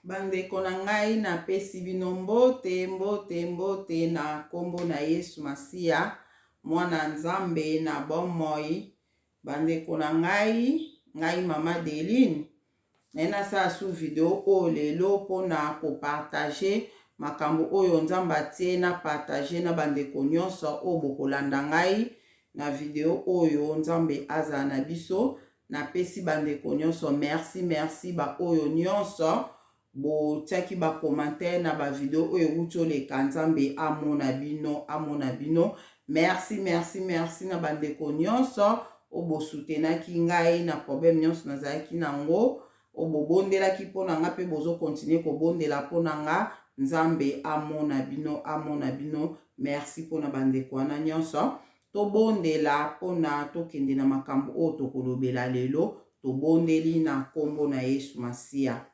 Bandeko na ngai na pesi bino mbote na kombo na Yesu Masia mwana Nzambe na bomoi. Bandeko na ngai mama Deline na sa su video o lelo pona ko partager makambo oyo Nzambe atie na partager na bandeko nyonso o bokolanda ngai na video oyo Nzambe aza na biso. Na pesi bandeko nyonso merci ba oyo nyonso bo tiaki ba commentaire na ba video oyo wuto le Nzambe amona bino merci na bandeko nyonso o bo soutenaki ngai na problème nyonso nazalaki nango o bo bondelaki pona nga pe bozo continuer ko bondela pona nga. Nzambe amona bino merci pona bandeko wana nyonso to bondela pona to kende na makambo o to kolobela lelo to bondeli na kombo na Yesu Masia.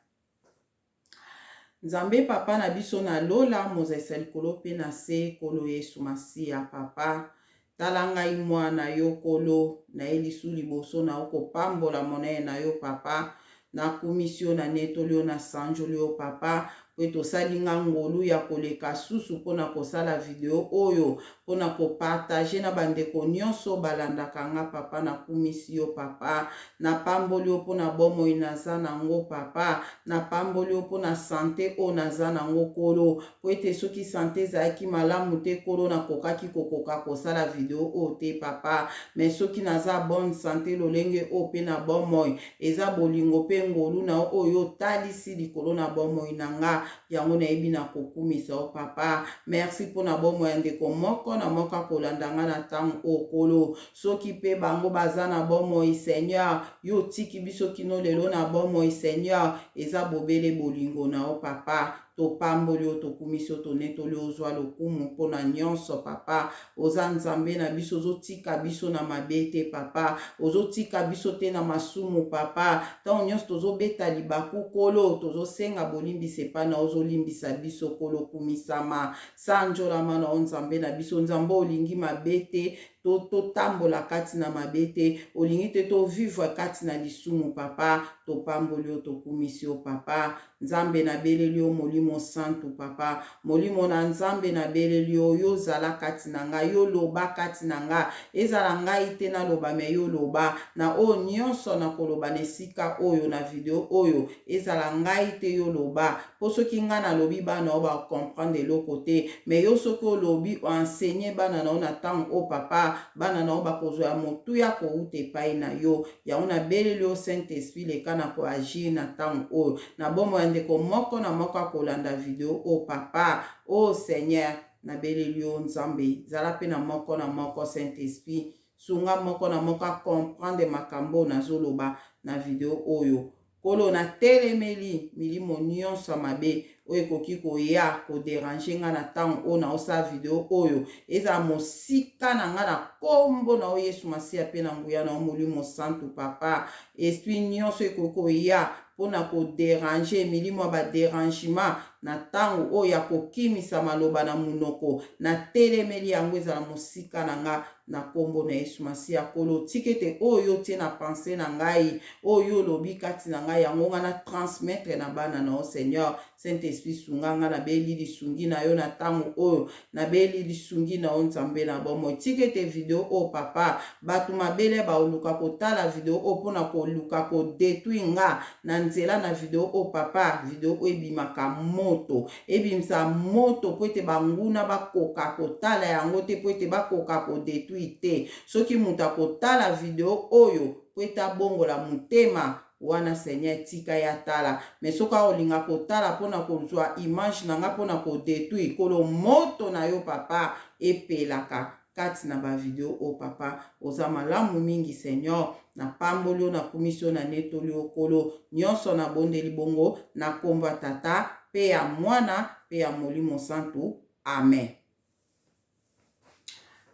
Nzambe papa na biso na lola mozesa likolo pe na se kolo Yesu Masia. Papa tala ngai mwana yo kolo na elisu liboso na oko pambola monene na yo papa na komisio na netolio na sanjolio papa pe tosali nga ngolu ya koleka susu pona kosala video oyo pona ko partager na bandeko nyonso balandaka nga papa na komisio papa na pambolio pona bomoi naza nango papa na pambolio pona sante o naza nango kolo po ete soki sante ezalaki malamu te kolo na kokaki kokoka kosala video o te papa me soki naza bonne sante lolenge o pe na bomoi eza bolingo pe ngolu na oyo talisi likolo na bomoi na nga yango na ebi na kokumisa o papa. Merci pona bomoi ya ndeko moko na moka kolanda nga na tango o kolo soki pe bango baza na bomoi Seigneur yo tiki biso kino lelo na bomoi Seigneur eza bobele bolingo na o papa to pambolio to kumisio to netolio ozwa lokumu mpona nyonso papa. Oza Nzambe na biso ozotika biso na mabete papa ozotika biso te na masumu papa tango nyonso tozobeta libaku kolo tozosenga bolimbisa epa na ozolimbisa biso kolo kumisama sanjolama na Nzambe na biso. Nzambe olingi mabete to tambola kati na mabete olingi te to vivre kati na lisumu papa to pambolio to kumisio papa. Nzambe na belelio molimo santu papa molimo na Nzambe na belelio yo zala kati na nga yo loba kati na nga ezala ngai te na loba me yo loba na o nyonso na koloba nesika oyo na video oyo ezala ngai te yo loba po soki nga na lobi bana o ba comprendre eloko te me yo soki olobi o enseigner bana na o na tango o papa bana na o bakozwa motuya kouta epai na yo yango na belelio Saint Esprit leka na koagir na tango oyo na bomo ya ndeko moko na moko akolanda video o papa o Seigneur na belelio Nzambe zala pe na moko Saint Esprit sunga moko na moko comprendre makambo nazoloba na video oyo kolo na telemeli milimo nyonso mabe oyo ekoki koya koderange nga na tango o na osa video oyo eza mosika na nga na kombo na o Yesu Masia pe na nguya na molimo santu papa esprit nyonso ekoki koya pona koderange milimo ya baderangement na tango oyo ya kokimisa maloba na munoko na telemeli yango ezala mosika na nga na kombo na Yesu Masia kolo tikete oyo tie na pensée na ngai oyo lobi kati na ngai yango nga na transmettre na bana na o Seigneur Saint Esprit sunga nga na beli lisungi na yo na tango oyo na beli lisungi na o Nzambe na bomo tikete video o papa batu mabele ba oluka kotala video o pona koluka ko détruire nga na nzela na video o papa video o ebimaka moto ebimisa moto po ete banguna bakoka kotala yango te po ete bakoka ko détruire te soki mutu akotala video oyo po ete abongola motema wana Seigneur tika ya tala me soka olinga kotala pona kozwa image na nga pona ko détruire kolo moto na yo papa epelaka kati na ba video o papa oza malamu mingi Seigneur na pambolio na komisio na netolio kolo nyonso na bondeli bongo na komba tata pe ya mwana pe ya molimo santu amen.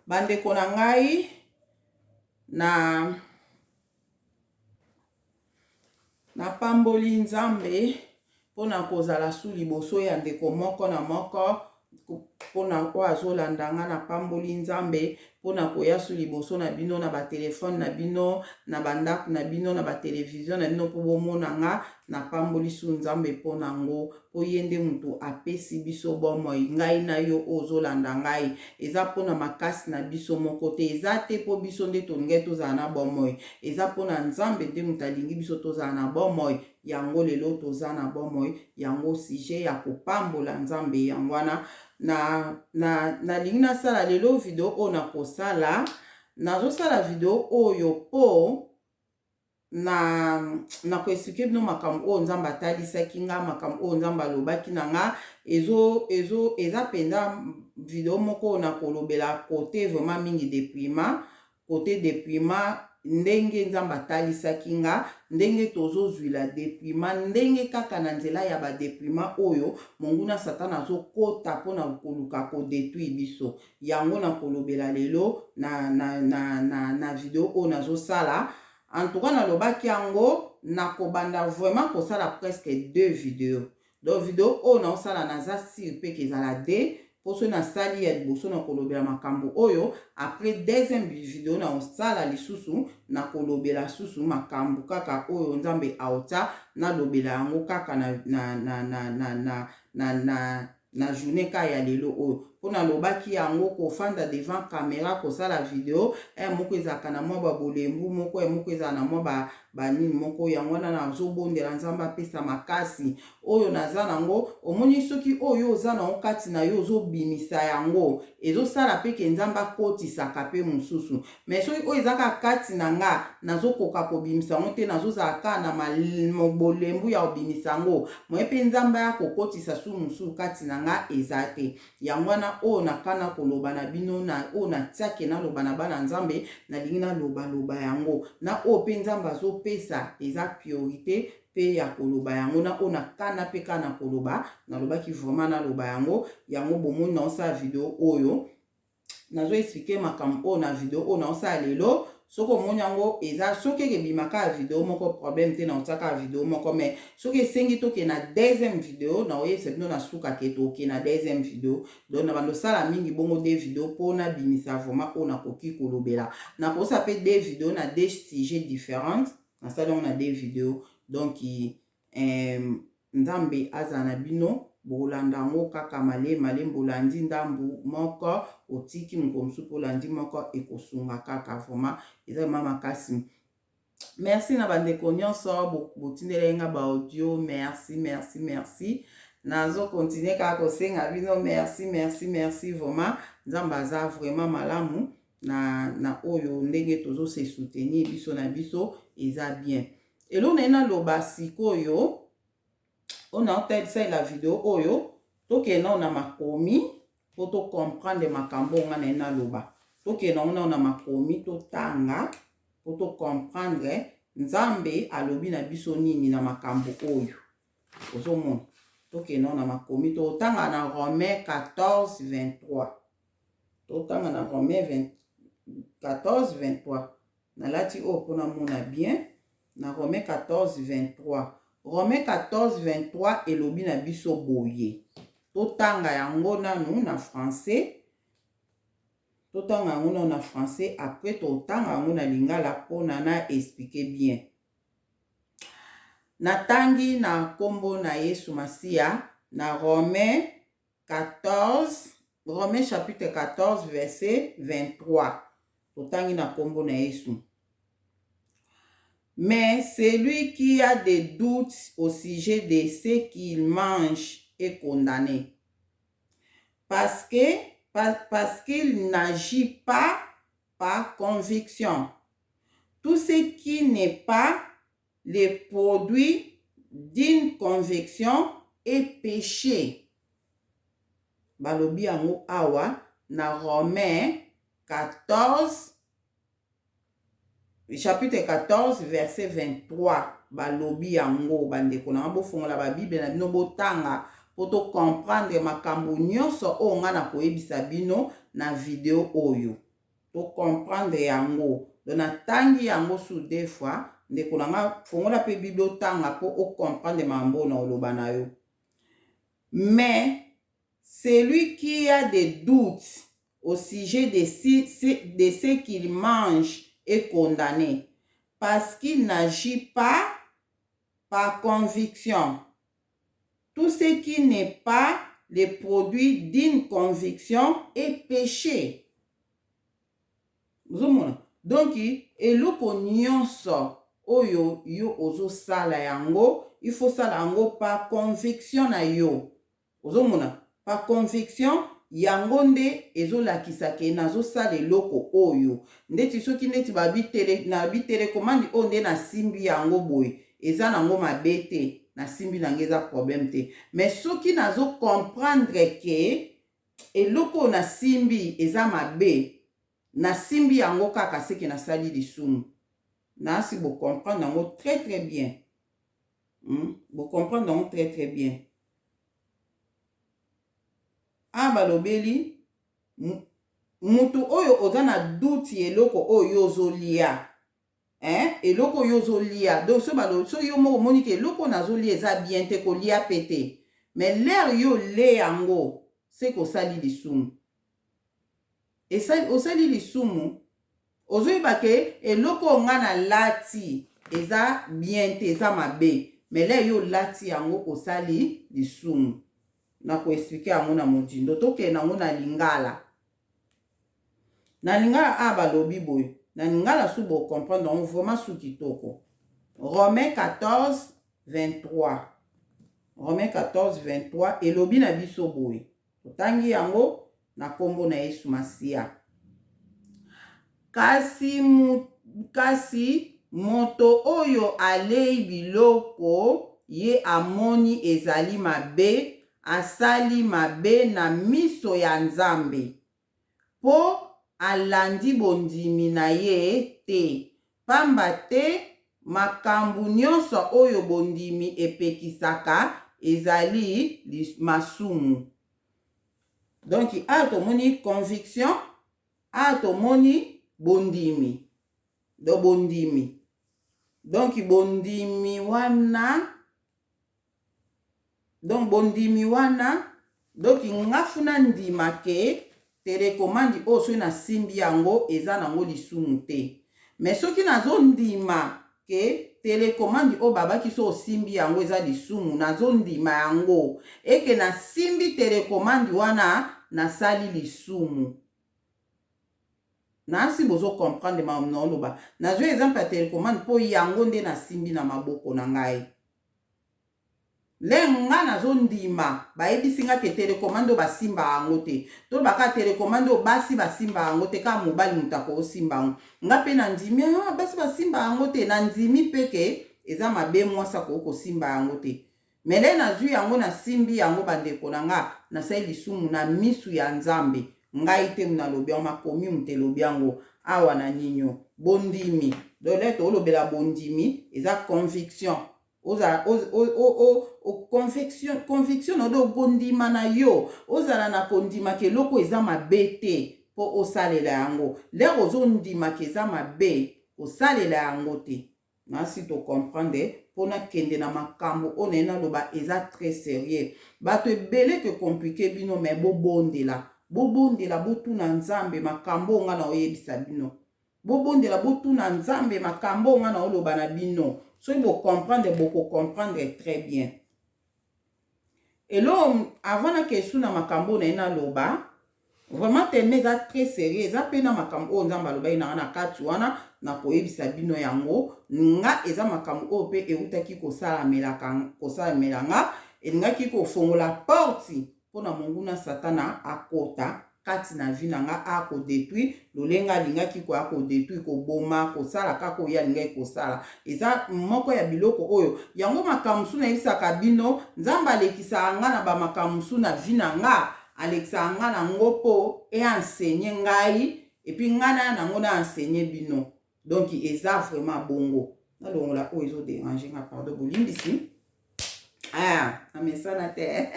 Bandeko na ngai na pamboli Nzambe pona kozala su liboso ya ndeko moko na moko pona ko azolanda nga na pamboli Nzambe pona koya su liboso na bino na ba telefone na bino na bandako na bino na ba television na bino po bomona nga na pamboli su nzambe pona ngo po yende mutu apesi biso bomoi ngai na yo ozolanda ngai eza pona makasi na biso moko te eza te po biso nde tongai tozala na bomoi eza pona nzambe nde mutu alingi biso tozala na bomoi yango lelo toza na bomoi yango sujet ya kopambola nzambe yango wana nalingi nasala lelo video oyo nakosala nazosala video oyo po na koexplike bino makambo oyo nzambe atalisaki nga makambo oyo nzambe alobaki na nga eza penda video moko oyo nakolobela kote vraiment mingi déprimant kote déprimant ndenge nzambe atalisaki nga ndenge tozozwila déprimant ndenge kaka na nzela ya badéprimant oyo monguna satana azokota mpona koluka kodétruire biso yango nakolobela lelo na video oyo nazosala en tout cas nalobaki yango nakobanda vraiment kosala presque 2 vidéos donc video oyo naosala naza sur mpe kezala de poso nasali ya liboso nakolobela makambo oyo après deuxième vidéo naosala lisusu nakolobela susu makambo kaka oyo nzambe aota nalobela yango kaka na journée ka ya lelo oyo mpona lobaki yango kofanda devant caméra kosala video moko ezalaka na mwa babolembu moko moko ezala na mwa banini moko yango wana nazobondela nzambe apesa makasi oyo naza nango omoni soki oyo oza nango kati na yo ozobimisa yango ezosala mpe ke nzambe akotisaka mpe mosusu mais soki oyo ezaka kati na nga nazokoka kobimisa yango te nazozala kaka na bolembu ya kobimisa yango moye mpe nzambe akokotisa su mosusu kati na nga eza te yango wana oyo nakana koloba na bino na oyo natiake naloba na bana nzambe nalingi naloba yango na oyo mpe nzambe azopesa eza priorité mpe ya koloba yango na oyo nakana mpe kana koloba nalobaki vraiment naloba yango bomoni naosala video oyo nazo expliquer makambo oyo na video oyo naosala lelo soki omoni yango eza soki ekebimaka ya video moko problème te naotiaka ya video moko mais soki esengi toke na deuxième video naoyebisa bino na suka ke toke na deuxième video donc na bandosala mingi bongo de video mpona bimisa vraiment oyo nakoki kolobela nakosala mpe de video na de sujet différentes nasali yango na de video donc nzambe azala na bino bolanda yango kaka malema bolandi ndambu moko otiki mokomosu polandi moko ekosunga kaka vraiment eza ma makasi merci na bandeko nyonso botindela nga ba audio merci nazo continuer kaka kosenga bino merci vraiment nzambe aza vraiment malamu na oyo ndenge tozo se soutenir biso na biso eza bien elo na loba sikoyo on a entendu la vidéo oyo toke na makomi po to comprendre makambo ngana na loba toke na makomi to tanga po to comprendre nzambe alobi na biso nini na makambo oyo ozomona toke na makomi to tanga na Romains 14:23 to tanga na Romains 14:23 nalati oyo pona mona bien na Romains 14:23 Romains 14:23 elobi na biso boye totanga yango nanu na français après totanga yango na lingala pona na expliquer bien natangi na kombo na Yesu Masia na Romains chapitre 14 verset 23 totangi na kombo na Yesu. Mais celui qui a des doutes au sujet de ce qu'il mange est condamné. Parce qu'il n'agit pas par conviction. Tout ce qui n'est pas le produit d'une conviction est péché. Balobi yango awa na Romains 14 chapitre 14 verset 23 balobi yango bandeko na bofongola ba Bible na bino botanga po to comprendre makambo nyonso oyo nga na koyebisa bino na video oyo to comprendre yango donc natangi yango sur deux fois ndeko na nga fongola pe Bible otanga po o comprendre makambo na oloba na yo. Mais celui qui a des doutes au sujet de ce qu'il mange est condamné, parce qu'il n'agit pas par conviction. Tout ce qui n'est pas le produit d'une conviction est péché. Donc, eloko nyonso oyo yo ozo sala yango, il faut sala yango par conviction na yo. Ozomona, par conviction yango nde ezolakisa ke nazosala eloko oyo. Ndeti soki ndeti babi commande oyo nde nasimbi yango boye, eza nango mabe te, nasimbi nango eza problème te. Mais soki nazo comprendre ke eloko nasimbi eza mabe, nasimbi yango kaka seke nasali lisumu. Nasi bo comprendre yango très très bien. Bo comprendre yango très très bien. Balobeli mutu oyo oza na duti eloko oyo ozolia. Eloko oyo ozolia. Donc so yo moko moni ke eloko nazolia eza bien te kolia pete. Mais l'air yo le yango c'est ko sali lisumu. Et ça osali lisumu ozoyiba ke eloko nga na lati eza bien te eza mabe. Mais l'air yo lati yango osali lisumu. Na ko expliquer yango na modindo toke nango na lingala. Na lingala balobi boy. Na lingala sou bo comprendre on vraiment sou kitoko. Romains 14 23. Romains 14 23 elobi na biso boy. Otangi yango na kombo na Yesu Masia. Kasi moto oyo alei biloko ye amoni ezali mabe, asali mabe na miso ya Nzambe, po alandi bondimi na ye te, pamba te makambu nyonso oyo bondimi epekisaka ezali masumu. Donc atomoni conviction, atomoni bondimi. Do bondimi. Donc bondimi wana. Donc bondimi wana. Donc ngafuna ndima ke telekomandi oso na simbi yango eza nango lisumu te. Mais soki nazo ndima ke telekomandi o babaki so simbi yango eza lisumu nazo ndima yango eke na simbi telekomandi wana nasali lisumu. Nasi bozo comprendre ma oloba. Nazo exemple ya telekomandi po yango nde na simbi na maboko na ngai. Lenga nazo ndima bayebisi nga ke telekomando basimba yango te. To baka telekomando basi basimba yango te ka mobali mutako osimba yango. Nga pe na ndimi basi basimba yango te na ndimi peke eza mabe mwasa ko simba yango te. Mele nazwi yango na simbi yango bandeko na nga na sai lisumu na misu ya Nzambe. Ngai te mnalobi yango makomi mtelobi yango awa na ninyo. Bondimi. Doleto olobela bondimi eza conviction. Conviction odo gondima na yo ozala na kondima ke loko eza mabe te po osalela yango. Lero ozo ndima ke eza mabe osalela yango te. Nasi to comprendre pona kende na makambo onena loba eza très sérieux. Bato ebele ke compliqué bino mais bobondela botuna Nzambe makambo nga na oyebisa bino. Bobondela botuna Nzambe makambo nga na oloba na bino. So vous comprendre, beaucoup comprendre très bien. Et là, avant la question na makambo na ina loba, vraiment tellement ça très sérieux. Ça pe na makambo nzamba loba ina na katu wana na koyebisa bino yango nga eza makambo pe eutaki kosala melanga elingaki kofongola porte pona monguna satana akota kati na vi nanga ako détruit lolenga lingaki ko ako détruit ko boma ko sala kako ya lingai ko sala eza moko ya biloko oyo yango makamsu na isaka bino Nzamba lekisa nga na ba makamsu na vi nanga Alexa nga na ngopo e enseigner ngai et puis ngana na ngona enseigner bino donc eza vraiment bongo na longola o ezo déranger nga pardon bolimbisi amesana te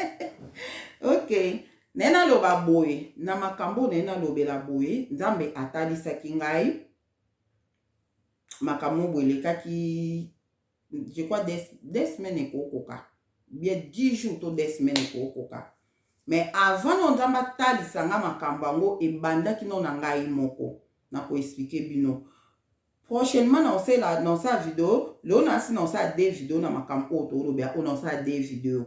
OK. Nena loba boye, na makambo nena lobela boye, Nzambe atalisaki ngai. Makambo boye kaki, je crois des semaines ekokoka. Bien 10 jours to des semaines ekokoka. mais avant no nzamba talisa nga makambo yango ebandaki no na ngai moko na ko expliquer bino prochainement dans sa vidéo leo nasi na sa des vidéos na makambo oyo tolobea oyo na sa des vidéos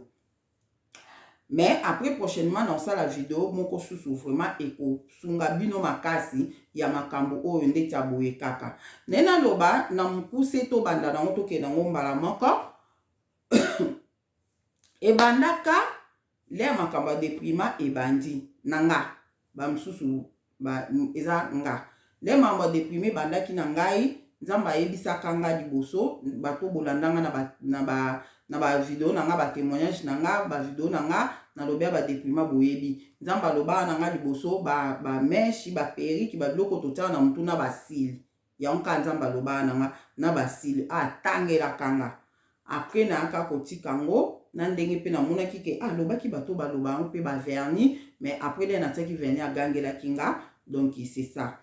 mais après prochainement dans ça la vidéo moko susu vraiment ekosunga bino makasi ya makambo oyo ndeti ya boye kaka nena loba na mokuse to banda nango tokende nango mbala moko ebandaka le makambo deprima ebandi nanga ba msusu eza nga le makambo deprime bandaki na ngai nzamba yebisaka nga liboso bato bolandanga na ba video na nga ba témoignage na nga ba video na nga na lobia ba deprima boyebi nzamba loba na nga liboso ba meshi ba periki ba biloko totala na mutuna basili ya onka nzamba loba na nga na basili atangela kanga après na aka kotika ngo na ndenge pe na monaki ke lobaki bato baloba ngo pe ba vernis mais après le na taki vernis agangela kinga donc c'est ça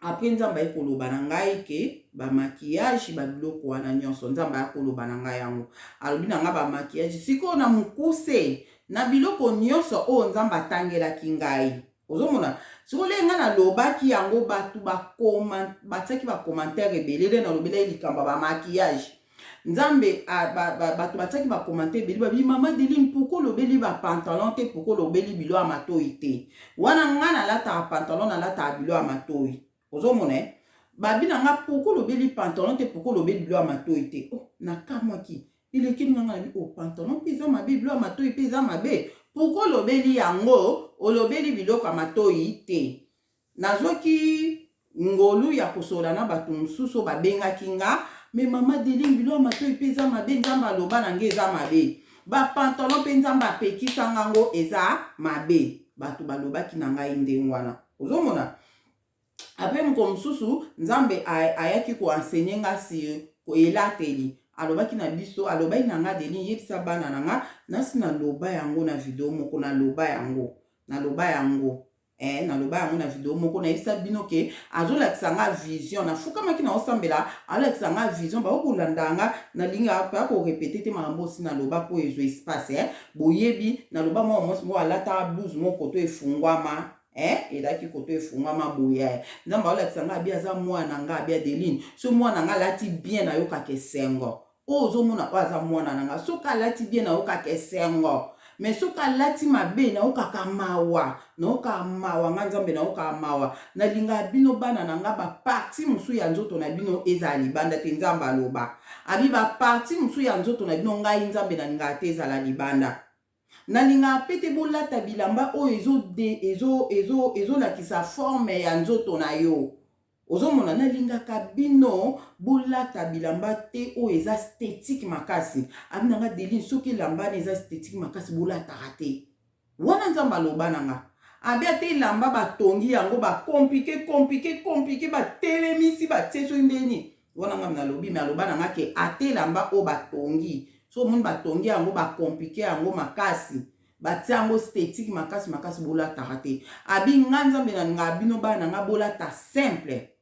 après nzamba ekoloba na ngai ke ba maquillage ba biloko wana nyonso nzamba ekoloba na ngai yango alobi na nga ba maquillage siko na mukuse na biloko nyonso o nzamba tangelaki ngai ozomona siko lenga na lobaki yango batu bataki ba commentaire ebelele na lobela likamba ba maquillage nzambe batu bataki ba commentaire ebele babi mama Deline pourquoi lobeli ba pantalon te pourquoi lobeli bilo amatoi te wana nga na lata pantalon na lata bilo amatoi ozomona babi na nga pourquoi lobeli pantalon te pourquoi lobeli bilo amatoi te na kamwaki ileki nga na pantalon pe za mabe bilo amatoi pe za mabe pourquoi lobeli yango olobeli biloko amatoi te nazoki ngolu ya kosola na batu msusu babengaki nga mais mama Deline bilo amatoi pe za mabe nzamba loba na nge eza mabe ba pantalon pe nzamba apekisa ngango eza mabe batu balobaki na ngai ndenge wana ozomona après mko msusu nzambe ayaki ko enseigner nga si ko elateli alobaki na biso alobaki na nga Deline yebisa bana na nga nasi na loba yango na video moko na loba yango na video moko na yebisa bino ke azolakisa nga vision na fukamaki na osambela alakisa nga vision ba okolanda nga na linga pa ko répéter te makambo si na loba po ezo espace boyebi na loba mo alata blouse moko to efungwama elaki koto efungwama boya nzamba alakisa nga bia za mwana nga bia Deline so mwana nga lati bien na yoka kesengo ozomona aza mwana nanga soka lati bien na yoka kesengo mais soka lati mabe na yoka kamawa na yoka mawa nga nzambe na yoka mawa na linga bino bana nanga ba parti musu ya nzoto na bino eza libanda te nzamba loba abi ba parti musu ya nzoto na bino ngai nzambe na linga te eza libanda na linga pete bolata bilamba o ezo lakisa forme ya nzoto na yo ozomona na linga kabino bolata bilamba te o eza esthétique makasi abina nga Deline soki lamba eza esthétique makasi bolata te wana nzamba loba nanga abia te lamba batongi yango ba compliqué ba telemisi ba tseso ndeni wana nga na lobi me aloba nanga ke ate lamba o batongi so mun batongi yango ba compliqué yango makasi batia yango esthétique makasi bolata te abi nga nzambe na nga bino bana nga bolata simple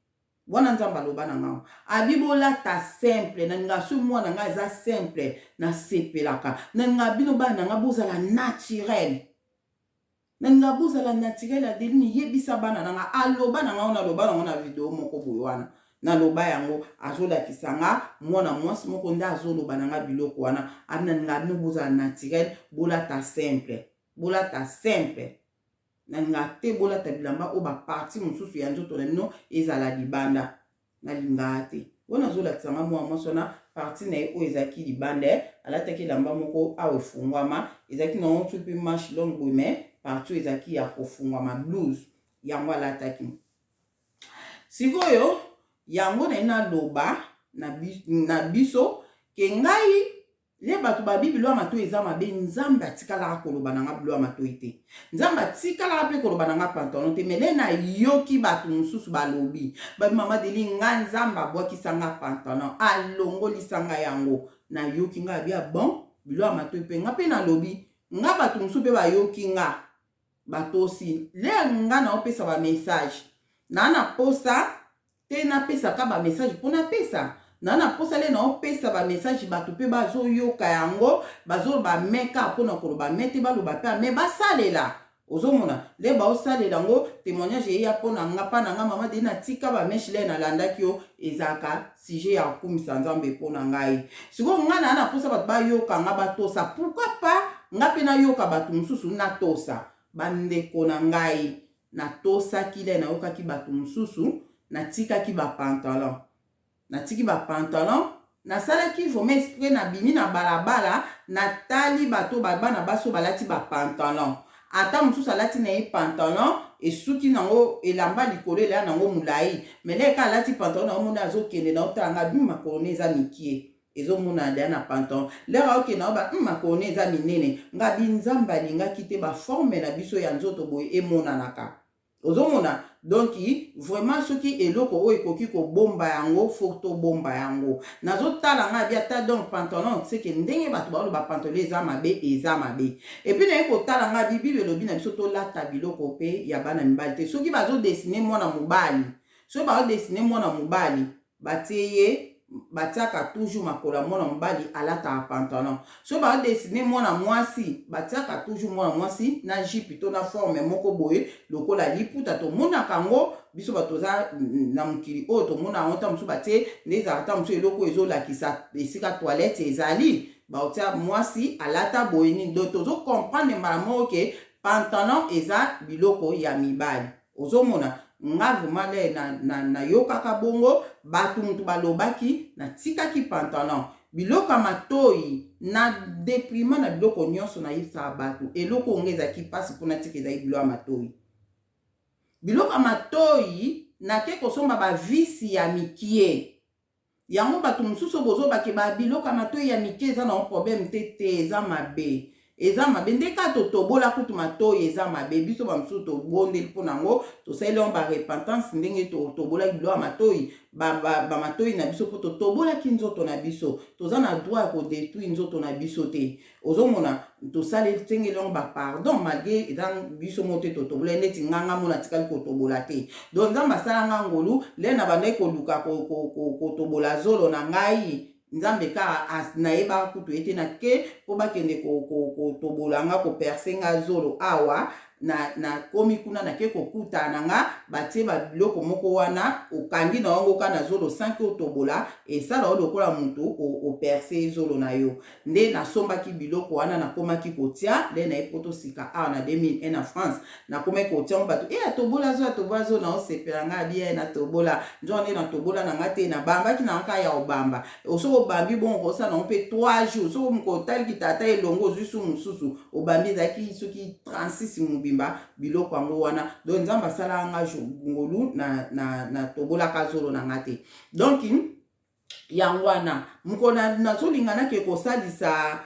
wana nzamba loba na nga abi bolata simple na nga so mwana nga eza simple na sepelaka na nga bino bana nga bozala naturel na nga bozala naturel Adeline yebisa bana na nga aloba na nga loba na nga na video moko boye wana na loba yango azolakisa nga mwana mwasi moko nda azoloba na nga biloko wana abina nga bino bozala naturel bolata simple na nga te bolata bilamba o ba parti mususu ya nzoto na bino ezala libanda na linga te wana azolakisa nga mwana mwasi wana parti na ye o ezaki libanda alataki lamba moko awe fungwama ezaki na ontu pe manche longue boye mais parti ezaki ya kofungwama blouse yango alataki sikoyo yango na loba na biso ke ngai le bato ba bibilo amato eza mabe nzamba tikala koloba na nga bilo amato ite nzamba tikala pe koloba na nga pantalon te mele na yoki bato mususu balobi ba mama Deline nga nzamba bwakisa nga pantalon alongoli sanga yango na yoki nga bia bon bilo amato pe nga pe na lobi nga bato mususu pe ba yoki nga bato si le nga na opesa ba message na posa te na pesa ka ba message pona pesa na posale na opesa ba message bato pe bazo yoka yango bazo ba meka pona ko ba mete ba lo ba pe me basalela ozomona le ba osalela ngo témoignage ya pona nga pa na nga mama de na tika ba meshile na landaki yo ezaka sujet ya kumisa nzambe pona ngai siko nga na posa bato ba yoka nga batosa pourquoi pas nga pe na yoka bato mususu na tosa bandeko na ngai na tosa kile na yoka ki bato mususu na tika ki ba pantalon na tiki ba pantalon na sala ki vome esprit na bimi na balabala na tali bato bana baso balati ba pantalon ata mususu alati na ye pantalon esuki nango elamba likolo elea nango mulai mele ka alati pantalon na omona azokende na otanga bimi makolo ne eza mikie ezomona alea na pantalon lera okende na oba makolo ne eza minene nga binzambe alingaki te baforme na biso ya nzoto boye emonanaka ozomona donc vraiment soki eloko oyo ekoki kobomba yango forto bomba yango nazotala nga bia ta donc pantalon seke ndenge bato baloba pantalon eza mabe et puis naye kotala nga bible elobi na biso tolata biloko pe ya bana mibali te soki bazodesine mwana mobali soki bazodesine mwana mobali batie ye batiaka toujours makolo ya mwana mobali alataka pantalon so badesine mwana mwasi batiaka toujours mwana mwasi na jipe to na forme moko boye lokola liputa tomonaka yango biso bato za na mokili oyo tomona yango ta mosusu batie nde ezalaka ta mosusu eloko ezolakisa esika toilette ezali baotia mwasi alata boye nini do tozokomprendre mbala moko ke pantalon eza biloko ya mibali ozomona nga vumale na yokaka bongo batu mutu balobaki na tikaki pantalon biloko matoi na déprimant na biloko nyonso na yisa batu eloko ngeza ki pasi kuna tikeza biloko matoi biloko matoi na ke kosomba ba visi ya mikie yango batu mususu bozo bake ba biloko matoi ya mikie eza na problème te eza mabe eza mabe ndeka totobola kutu matoi eza mabe biso bamususu tobondeli mpo nango tosali on ba repentance ndenge tobola biloko matoi ba matoi na biso mpo totobolaki nzoto na biso toza na droit ya kodétruire nzoto na biso te ozomona tosali tengeli on ba pardon malgré eza biso mo te totobola neti nganga mona tikali kotobola te donc nzambe asala nga ngolu le na bandai koluka kotobola zolo na ngai nzambe ka nayeba kutu ete na ke po bakende kotobola nga koperse nga zolo awa na komi kuna na ke kokuta na nga batie ba biloko moko wana okangi na wango ka na zolo sanki otobola esala o lokola mutu operse zolo na yo nde nasombaki biloko wana nakomaki kotia nde na epoto sika awa na 2001 na France nakomaki kotia bato atobola zo na osepela nga bien na tobola njo nde na tobola na nga te na bambaki na nga ya obamba osoko bambi bon kosa na mpe 3 jours soko mukotali kitata elongo zusu mususu obambi ezaki soki 36 mubimba biloko yango wana donc nzamba sala nga ngolu na tobola kazolo na nga te donc yango wana mukona nazolinga ke kosalisa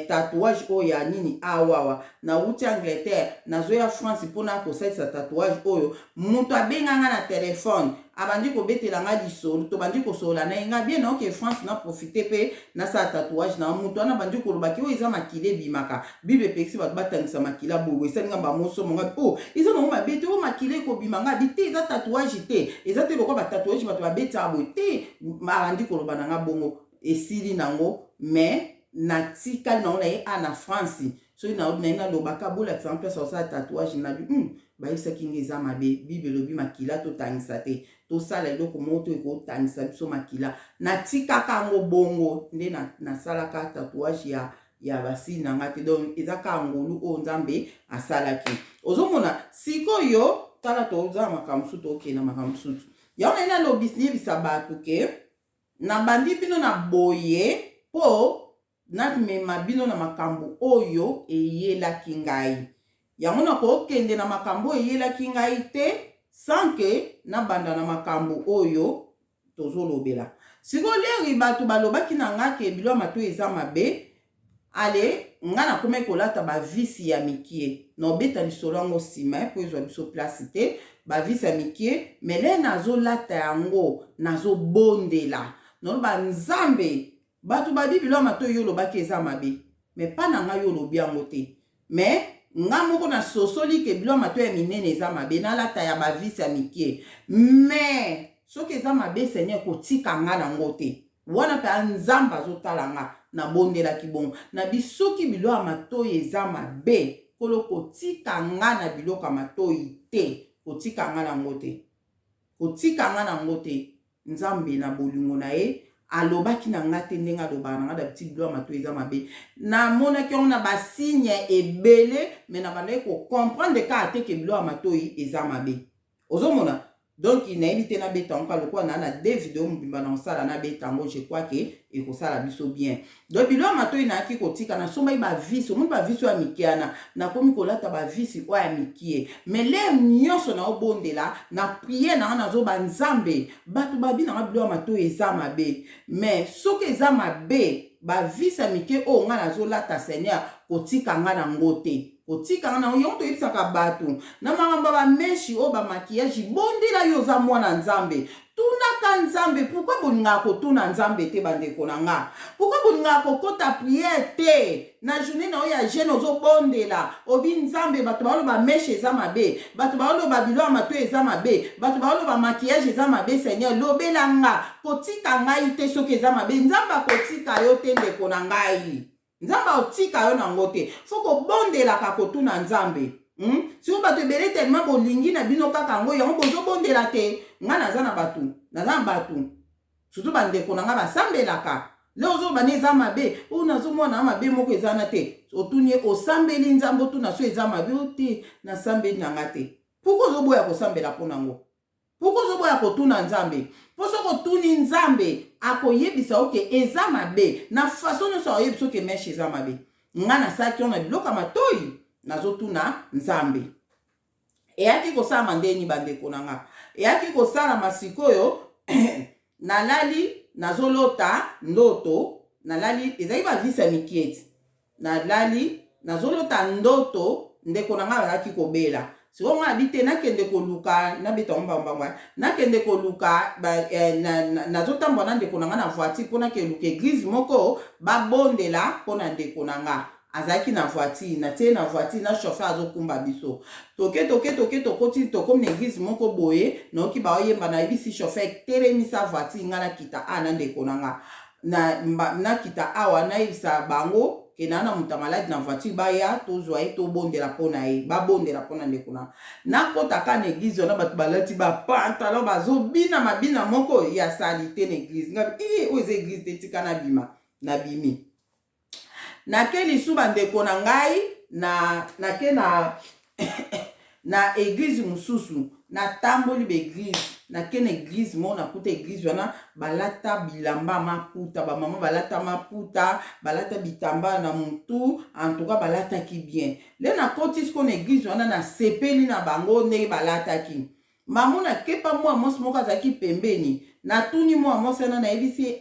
tatouage oyo ya nini awawa na uti Angleterre nazoya France mpona kosalisa tatouage oyo mutu abenganga na telefone abandi kobetela nga lisolo to bandi kosola na nga bien ok France na profiter pe na sa tatouage na mutu ana bandi kolobaki oyo eza makile bimaka bible pexi bato batangisa makila bobo esalinga bamoso monga eza na mabete o makile kobimanga bite eza tatouage te eza te lokwa ba tatouage bato babeta abo te bandi koloba na nga bongo esili nango mais na tikali na ye na France so na lobaka bola exemple sa tatouage na bi bayisaki ngeza mabe bible lobi makila to tangisa te to sala eloko moto eko tangisa biso makila na tikaka ngo bongo nde na salaka tatouage ya basili na ngate donc ezaka ngolu o nzambe asalaki ozomona sikoyo tala to za makamsu to ke na makamsu ya na lobisni bisabatu ke na bandi bino na boye po na mema bino na makambo oyo eyelaki ngai yango na kokende na makambo eyelaki ngai te sanke na banda na makambo oyo tozolobela sikoleri bato balobaki na nga ke biloko matoi eza mabe ale nga nakomaki kolata bavisi ya mikie na obeta lisolo yango nsima po ezwa biso place te bavisi ya mikie mele nazolata yango nazobondela noloba nzambe bato babi biloko matoi yo lobaki eza mabe me pa na nga yo lobi yango te me nga moko na sosoli ke biloko matoi ya minene eza mabe nalata ya bavisi ya mikie me soki eza mabe seigneur kotika nga nango te wana pe nzambe azotala nga na bondelaki bongo na bisoki biloko ya matoi eza mabe kolo kotika nga na biloko ya matoi te kotika nga nango te kotika nga nango te nzambe na bolingo na ye alobaki na nga te ndenge alobaka na nga da biti biloko ya matoi eza mabe namonaki yango na basigne ebele me na bandaki kocomprendre kaka te ke biloko ya matoi eza mabe ozomona donc nayebi te nabeta yango lokola na de video mobimba na kosala nabeta yango je crois ke ekosala biso bien donc biloko ya matoi nayaki kotika nasombaki bavisi omoni bavisi oyo ya mike wana nakomi kolata bavisi oyo ya mikie me le nyonso naobondela na priere nanga nazoba nzambe bato babi nanga biloko ya matoi eza mabe me soki eza mabe bavisi ya mike oyo nga nazolata seigneur kotika nga nango te kotika nga nango yango toyebisaka bato na makambo bameshi oyo bamakiage bondela yo oza mwana nzambe tunaka nzambe pourkui bolingaka kotuna nzambe te bandeko na nga pourkui bolingaka kokota priere te na journée na oyo ya jeune ozobondela obi nzambe bato baloba meshe eza mabe bato baloba biloko ya matoi eza mabe bato baloba makiage eza mabe seigneur lobela nga kotika ngai te soki eza mabe nzambe akotika yo te ndeko na ngai nzambe otika yo nango te fo kobondelaka kotuna nzambe siko bato ebele telema bolingi na bino kaka yango yango bozobondela te nga naza na bato surtout bandeko na nga basambelaka le ozoba ne eza mabe oyo nazomona mabe moko ezana te otuni osambeli nzambe otuna so eza mabe o te nasambeli na nga te pourkui ozoboya kosambela mpo nango pourkui ozoboya kotuna nzambe mpo soki otuni nzambe akoyebisa oke eza mabe na faso nyonso akoyebisa oke meshe eza mabe nga nasalaki ona biloko ya matoi nazotuna nzambe eyaki kosalama ndeni bandeko na nga eyaki kosalama sikoyo nalali nazolota ndoto nalali ezali bavisi ya mikieti nalali nazolota ndoto ndeko na nga bazalaki kobela sikoyo nga nabi te nakende koluka nabeta mbambangwa nakende koluka nazotambola na ndeko na nga na voiture mpo nakeluka eglize moko babondela mpo na ndeko na nga azalaki na voiture natie na voiture na chauffeur azokumba biso tokoti tokomi na eglize moko boye naoki baoyemba nayebisi chauffeur telemisa voiture nga nakita na ndeko na nga nakita awa nayebisa bango ke na moto malade na voiture baya tozwa ye tobondela mpo na ye babondela mpo na ndeko na nakotaka na eglize wana bato balati bapantalo bazobina mabina moko ya salite na eglize ngabi oyo eza eglize te tika nabimi nake lisu bandeko na ngai nake na eglize mosusu natamboli baeglize nake na eglize mo nakuta eglize wana balata bilamba maputa bamama balata maputa balata bitamba na mutu antuka balataki bien le nakoti siko na eglize wana nasepeli na bango ndenge balataki mamona kepa mwa mwasi moko azalaki pembeni natuni mwa mwasi wana nayebisi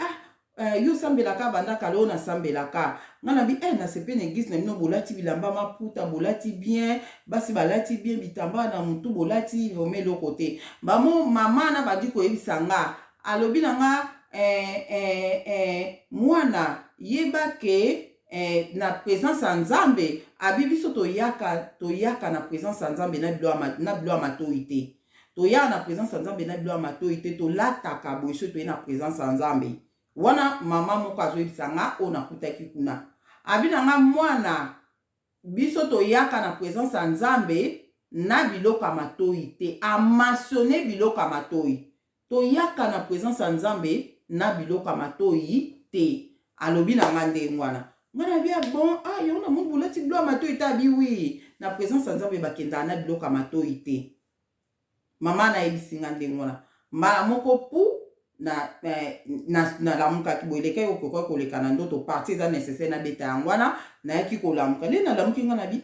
yo sambelaka bandaka leo nasambelaka nga nabi nasepe na eglise na bino bolati bilamba maputa bolati bien basi balati bien bitamba na mutu bolati vraimen eloko te bamo mama na badi koyebisa nga alobi na nga mwana yeba ke na présence ya nzambe abi biso toyaka na présence ya nzambe na biloko ya matoi te toyaka na présence ya nzambe na biloko ya matoi te tolataka boye so toye na présence ya nzambe wana mama moko azoyebisa nga oyo nakutaki kuna abi na nga mwana biso toyaka na présence ya nzambe na biloko ya matoi te amasione biloko ya matoi toyaka na présence ya nzambe na biloko ya matoi te alobi na nga ndenge wana nga na bia bon yango na moni bolati biloko ya matoi te abi wi na présence ya nzambe bakendaka na biloko ya matoi te mama nayebisi nga ndenge wana mbala moko pu na lamukaki boye eleka yo kokoki koleka na ndoto parti eza nécessaire nabeta yango wana nayaki kolamuka le nalamuki nga nabi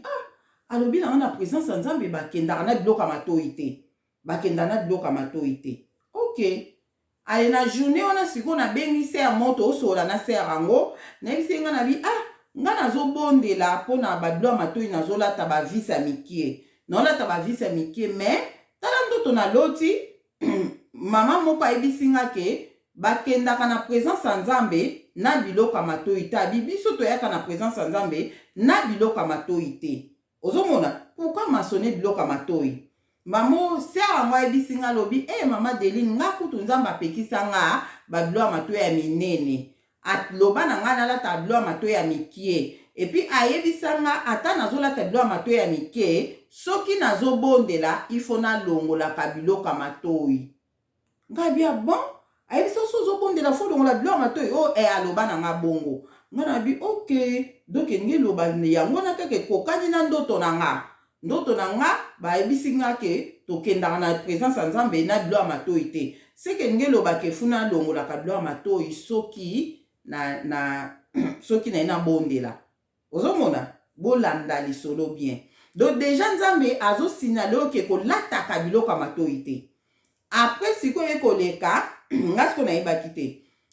alobi na nga na présence ya nzambe bakendaka na biloko ya matoi te bakendaka na biloko ya matoi te ok ale na journée wana sikoyo nabengi ser moto osola na ser yango nayebisi nga nabi nga nazobondela mpo na babilo ya matoi nazolata bavisi ya mikie naolata bavisi ya mikie me tala ndoto naloti mama moko ayebisi nga ke bakendaka na présence ya nzambe na biloko ya matoi te abi biso toyaka na présence ya nzambe na biloko ya matoi te ozomona pourkui masone biloko ya matoi Mamo sera moi ebisinga lobi mama Deline nga kutu nzamba pekisa nga bablo matoyi ya minene at loba na nga nala tablo matoyi ya mikie et puis ayebisanga ata nazola tablo matoyi ya mikie soki nazobondela ifo na longola kabiloka matoyi nga bia bon ayebisa so zobondela fo longola bilo matoyi aloba na nga bongo nga na bi ok donc ngi loba yango na keke kokani na ndoto na nga bayebisi nga ke tokendaka na présence ya Nzambe na bilo matoyi te seke ngi loba ke funa longolaka bilo matoyi soki soki na bondela ozomona bolanda lisolo bien donc déjà Nzambe azosinale ke kolataka biloko matoyi te après sikoyo ekoleka nga siko nayebaki te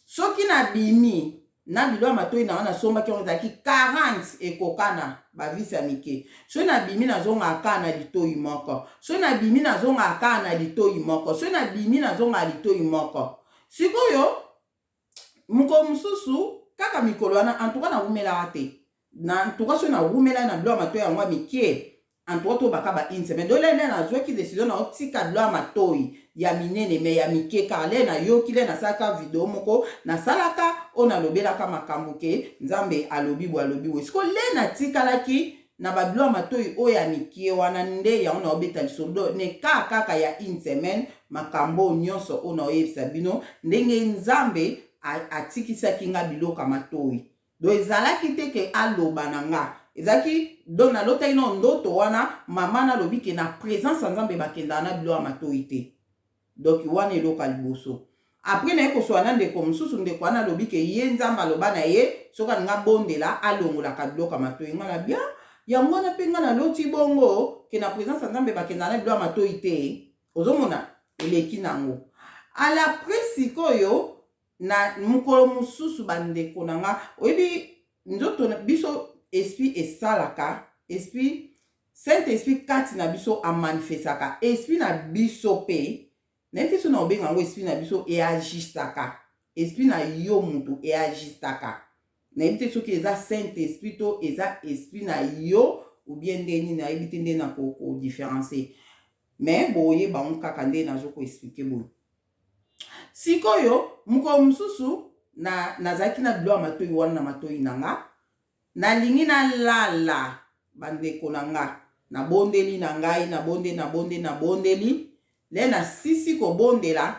soki na bimi na bilo matoyi na wana sombaki yango ezalaki 40 ekokana bavisi ya mike soki na bimi nazonga aka na litoyi moko soki na bimi nazonga aka na litoyi moko soki na bimi nazonga litoyi moko sikoyo moko mosusu kaka mikolo wana antuka na wumelaka te na antuka soki na wumela na bilo matoyi yango mike antuka to baka ba une semaine dolele nazwaki décision na otika bilo matoyi ya minene me ya mike kale na yokile na saka video moko na salaka ona lobelaka makambo ke Nzambe alobi bo alobi we siko le na tikalaki na babilo matoyi o ya mike wana nde ya ona obeta lisolo ne kaka ya une semaine makambo nyonso ona oyebisa bino ndenge Nzambe atikisaki nga biloko matoyi do ezalaki te ke aloba na nga ezaki donc na lota ino ndoto wana mama na lobi ke na présence ya Nzambe bakenda na biloko matoyi te donc wana eloka liboso après na ekoswa na ndeko mosusu ndeko wana lobi ke ye Nzambe aloba na ye soki alinga bondela alongolaka biloko matoyi nga na bien yango wana mpe nga na loti bongo ke na présence ya Nzambe bakenda na biloko matoyi te ozomona eleki nango ala après sikoyo na mukolo mosusu bandeko na nga oyebi nzoto na biso esprit esalaka esprit saint esprit kati na biso amanifestaka esprit na biso pe neti so na obenga yango esprit na biso eagistaka esprit na yo mutu eagistaka nayebi te soki eza saint esprit to eza esprit na yo ou bien nde nini nayebi te nde na kodifferencie mais boyeba ngo kaka nde nazokoexplike boye sikoyo mukolo mosusu nazalaki na bilo ya matoyi wana na matoyi na nga nalingi nalala bandeko na nga nabondeli na ngai nabondeli le na sisi kobondela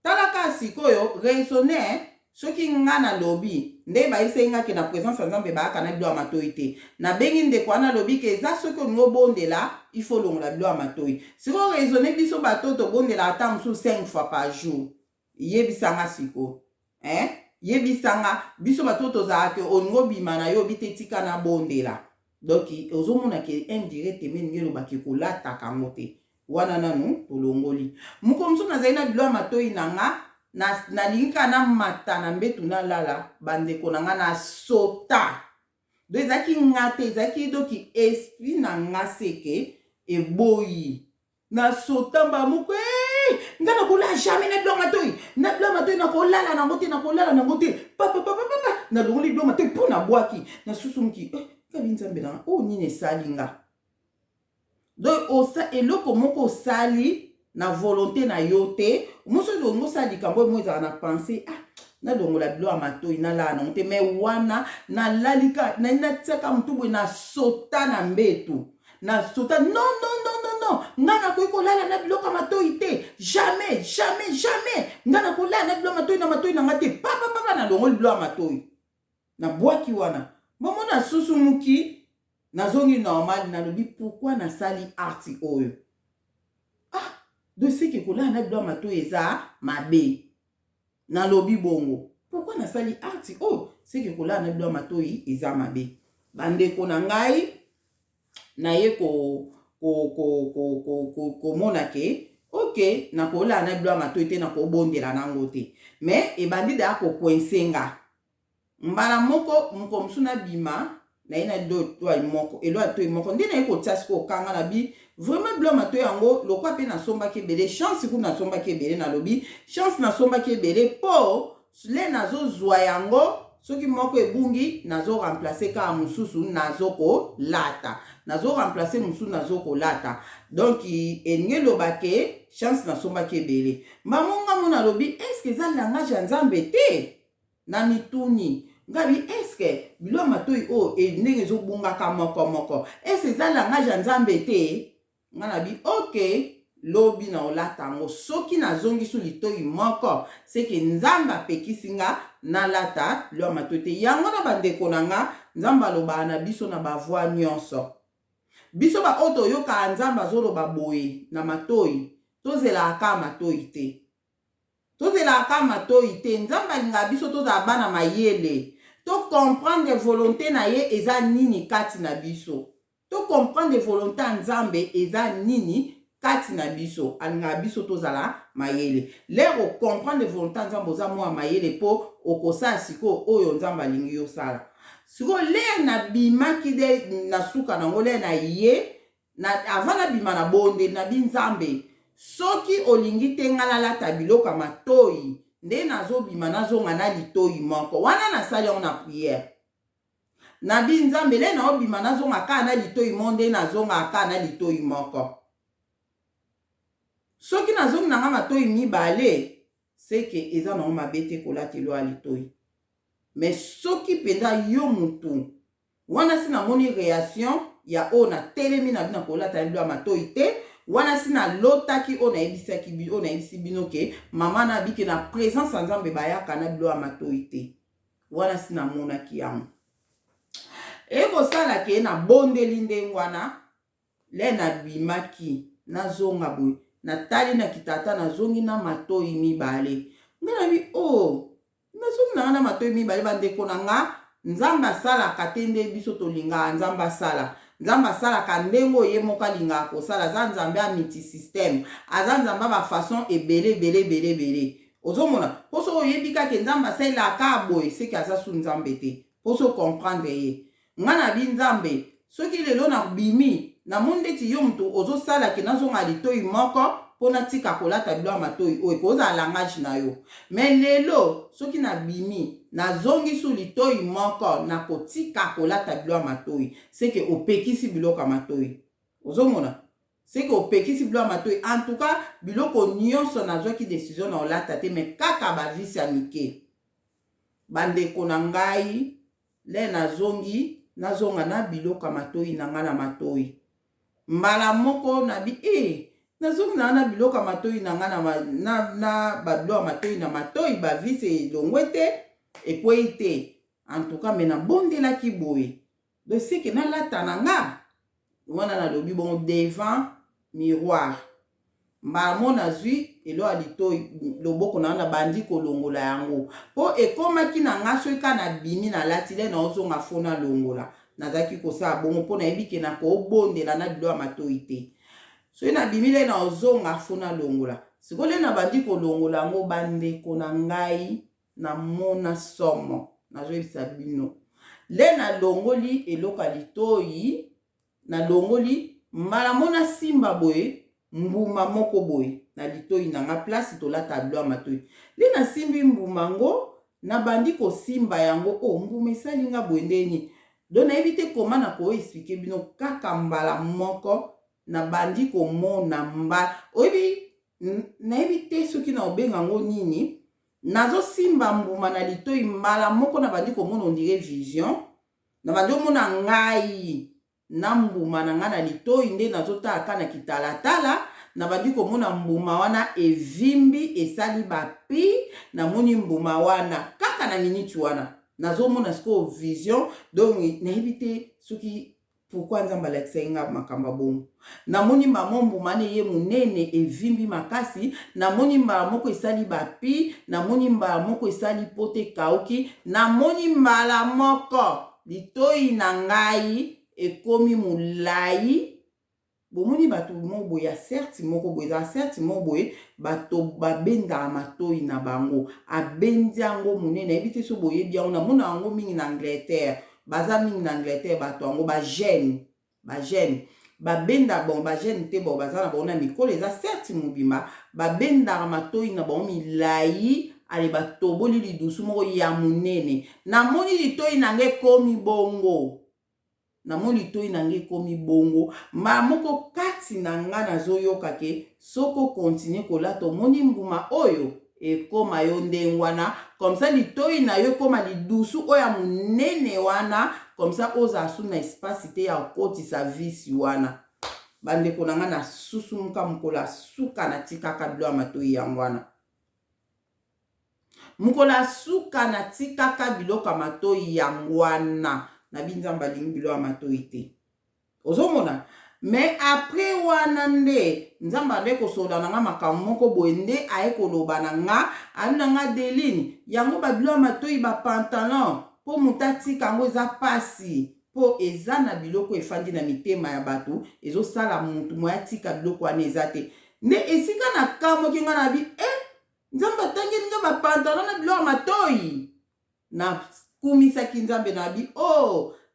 talaka sikoyo raisonner soki nga na lobi nde bayebisaki nga ke na présence ya Nzambe bayaka na bilo ya matoyi te nabengi ndeko wana lobi ke eza soki olingi obondela ifo longola bilo ya matoyi sikoyo raisonner biso bato tobondela ata mosusu 5 fois par jour yebisanga siko yebisanga biso bato tozalaka olingi obima na yo bite tika na bondela donc ozomona ke indirect emeningi elobaki kolataka yango te wana nanu tolongoli moko mosusu nazali na bilo ya matoyi na nga nalingi kaka na mata na mbetu nalala bandeko na nga na sota do ezalaki nga te ezalaki doki esprit na nga seke eboyi na sota mba moko nga nakola jamais na bilo matoyi na bilo matoyi nakolala nango te papa nalongoli bilo matoyi mpo nabwaki nasusumuki kabi Nzambe nanga nini esali nga donc eloko moko osali na volonté na yo te moso longo sali kambo mo ezala na penser na longola bilo ya matoyi nalala nango te mais wana nalalika natiaka mutu boye na sota na mbetu na sota non nga nakoki kolala na biloko ya matoyi te jamais nga nakolala na biloko ya matoyi na nga te papa na longoli bilo ya matoyi na bwaki wana bomona susumuki nazongi normal nalobi pourquoi nasali arti oyo doseke kolala na bilo ya matoyi eza mabe nalobi bongo pourquoi nasali arti oyo seke kolala na bilo ya matoyi eza mabe bandeko na ngai naye komona ke ok nakolala na bilo ya matoyi te nakobondela nango te mais ebandi deya kokwensenga mbala moko mosusu na bima naye na elo ya toyi moko nde naye kotia siko okanga na bi vraiment bilo ya matoyi yango lokwa mpe nasombaki ebele chance kuna nasombaki ebele nalobi chance nasombaki ebele mpo le nazozwa yango soki moko ebungi nazo remplacer ka mususu nazo ko lata nazo remplacer mususu nazo ko lata donc elingi eloba ke chance nasombaki ebele mamonga mona lobi est-ce que eza langage ya nzambe te na mituni ngabi est-ce que bilo matoi o ndenge ezobungaka moko est-ce que eza langage ya nzambe te nga na bi ok lobi na olata yango soki nazongi su litoi moko seke nzambe apekisi nga nalata lo matoi te yango na bandeko na nga nzambe alobaka na biso na bavoi nyonso biso baoyo toyoka nzambe azoloba boye na matoi tozelaka matoi te tozelaka matoi te nzambe alingaka biso tozala bana mayele to comprendre volonté na ye eza nini kati na biso to comprendre volonté ya nzambe eza nini kati na biso alingaka biso tozala mayele lero comprendre volonté ya nzambe oza mwa mayele mpo okosala sikoyo oyo nzambe alingi yosala sikoyo lere nabimaki de na suka nango lere na ye avant nabima na bonde nabi nzambe soki olingi te nga nalata biloko ya matoi nde nazobima nazonga na litoi moko wana nasali yango na priere nabi nzambe le naobima nazonga kaka na litoi mo nde nazonga kaka na litoi moko soki nazongi nanga matoi mibale seke eza nango mabe te kolatelo ya litoi mais soki mpenza yo mutu wana si namoni réaction ya oyo natelemi na bino kolata bilo ya matoi te wana si nalotaki oyo nayebisi bino ke mama na bike na présence ya nzambe bayaka na bilo ya matoi te wana si namonaki yango ekosala ke nabondeli ndenge wana le nabimaki nazonga boye natali na kitata nazongi na matoi mibale nga nabi nazongi nanga na matoi mibale bandeko na nga nzambe asalaka te nde biso tolingaka nzambe asala nzambe asalaka ndenge oye moko alingaka kosala aza nzambe ya multi système aza nzambe ya bafaçon ebele ozomona poso oyebi kaka nzambe asalelaka boye seki aza su nzambe te poso comprendre ye nga na bi nzambe soki lelo nabimi namoni ndeti yo mutu ozosalaki nazonga litoi moko mpona tika kolata bilo ya matoi oyo ekozala langage na yo me lelo soki nabimi nazongi su litoi moko nakotika kolata bilo ya matoi seke opekisi biloko ya matoi ozomona seke opekisi bilo ya matoi en tout cas biloko nyonso nazwaki décision na olata te me kaka bavisi ya mike bandeko na ngai le nazonga na biloko ya matoi na nga na matoi mbala moko nabi nazongi na biloko ya matoi na nga na babilo ya matoi na matoi bavisi elongwe te ekwei te en tout cas me nabondelaki boye do seke nalata na nga wana nalobi bongo devant miroir mbala mo nazwi elo ya litoi loboko na nga bandi kolongola yango mpo ekomaki na nga soki ka nabimi nalati le naozonga fo nalongola nazalaki kosala bongo mpo nayebi ke nakobondela na bilo ya matoi te soki nabimi le naozonga fo nalongola sikoyo le na bandi kolongola yango bandeko na ngai namona somo nazoyebisa bino le nalongoli eloko ya litoi nalongoli mbala mona simba boye mbuma moko boye na litoi na nga place tolata bilo ya matoi le nasimbi mbuma ngo nabandi kosimba yango mbuma esali nga boye ndeni do nayebi te koma na koexplike bino kaka mbala moko nabandi komona mbala oyebi nayebi te soki na obenga yango nini nazosimba mbuma na litoi mbala moko nabandi komona ondire vision nabandi omona ngai na mbuma na nga na litoi nde nazotalaka na kitalatala nabandi komona mbuma wana evimbi esali bapi namoni mbuma wana kaka na miniti wana nazomona sikoyo vision donc nayebi te soki pourquoi nzambe alakisaki nga makambo bongo namoni mama mbuma ne ye monene evimbi makasi namoni mbala moko esali bapi namoni mbala moko esali pote kauki namoni mbala moko litoi na ngai ekomi molai bomoni bato moko boye ya certi moko boye eza certi moko boye bato babendaka matoi na bango abendi yango monene nayebi te so boyebi yango namona yango mingi na Angleterre baza mingi na Angleterre bato yango bagene babenda bon bagene te bon baza na bango na mikolo eza certi mobimba babendaka matoi na bango milai ale batoboli lidusu moko ya munene namoni litoi nange komi bongo namoni litoi nange komi bongo ma moko kati na nga nazoyoka ke soko continue kolata omoni mbuma oyo ekoma yo ndenge wana comme ça litoi na yo ekoma lidusu oyo ya munene wana comme ça oza asu na espace te ya kokotisa visi wana bandeko na nga na susumuka mokolo suka na tikaka bilo ya matoi yango wana mokolo suka na tikaka biloko ya matoi yango wana na binzamba lingi bilo ya matoi te ozomona mais après wana nde nzamba nde kosola na nga makambo moko boye nde aye koloba na nga ali na nga Deline yango babilo ya matoi bapantalon mpo moto atika yango eza pasi po eza na biloko efandi na mitema ya bato ezosala mutu moya tika biloko wana eza te nde esika na kamoki nga na bi nzambe atangeli nga bapantalon na biloko ya matoi na kumisaki nzambe na bi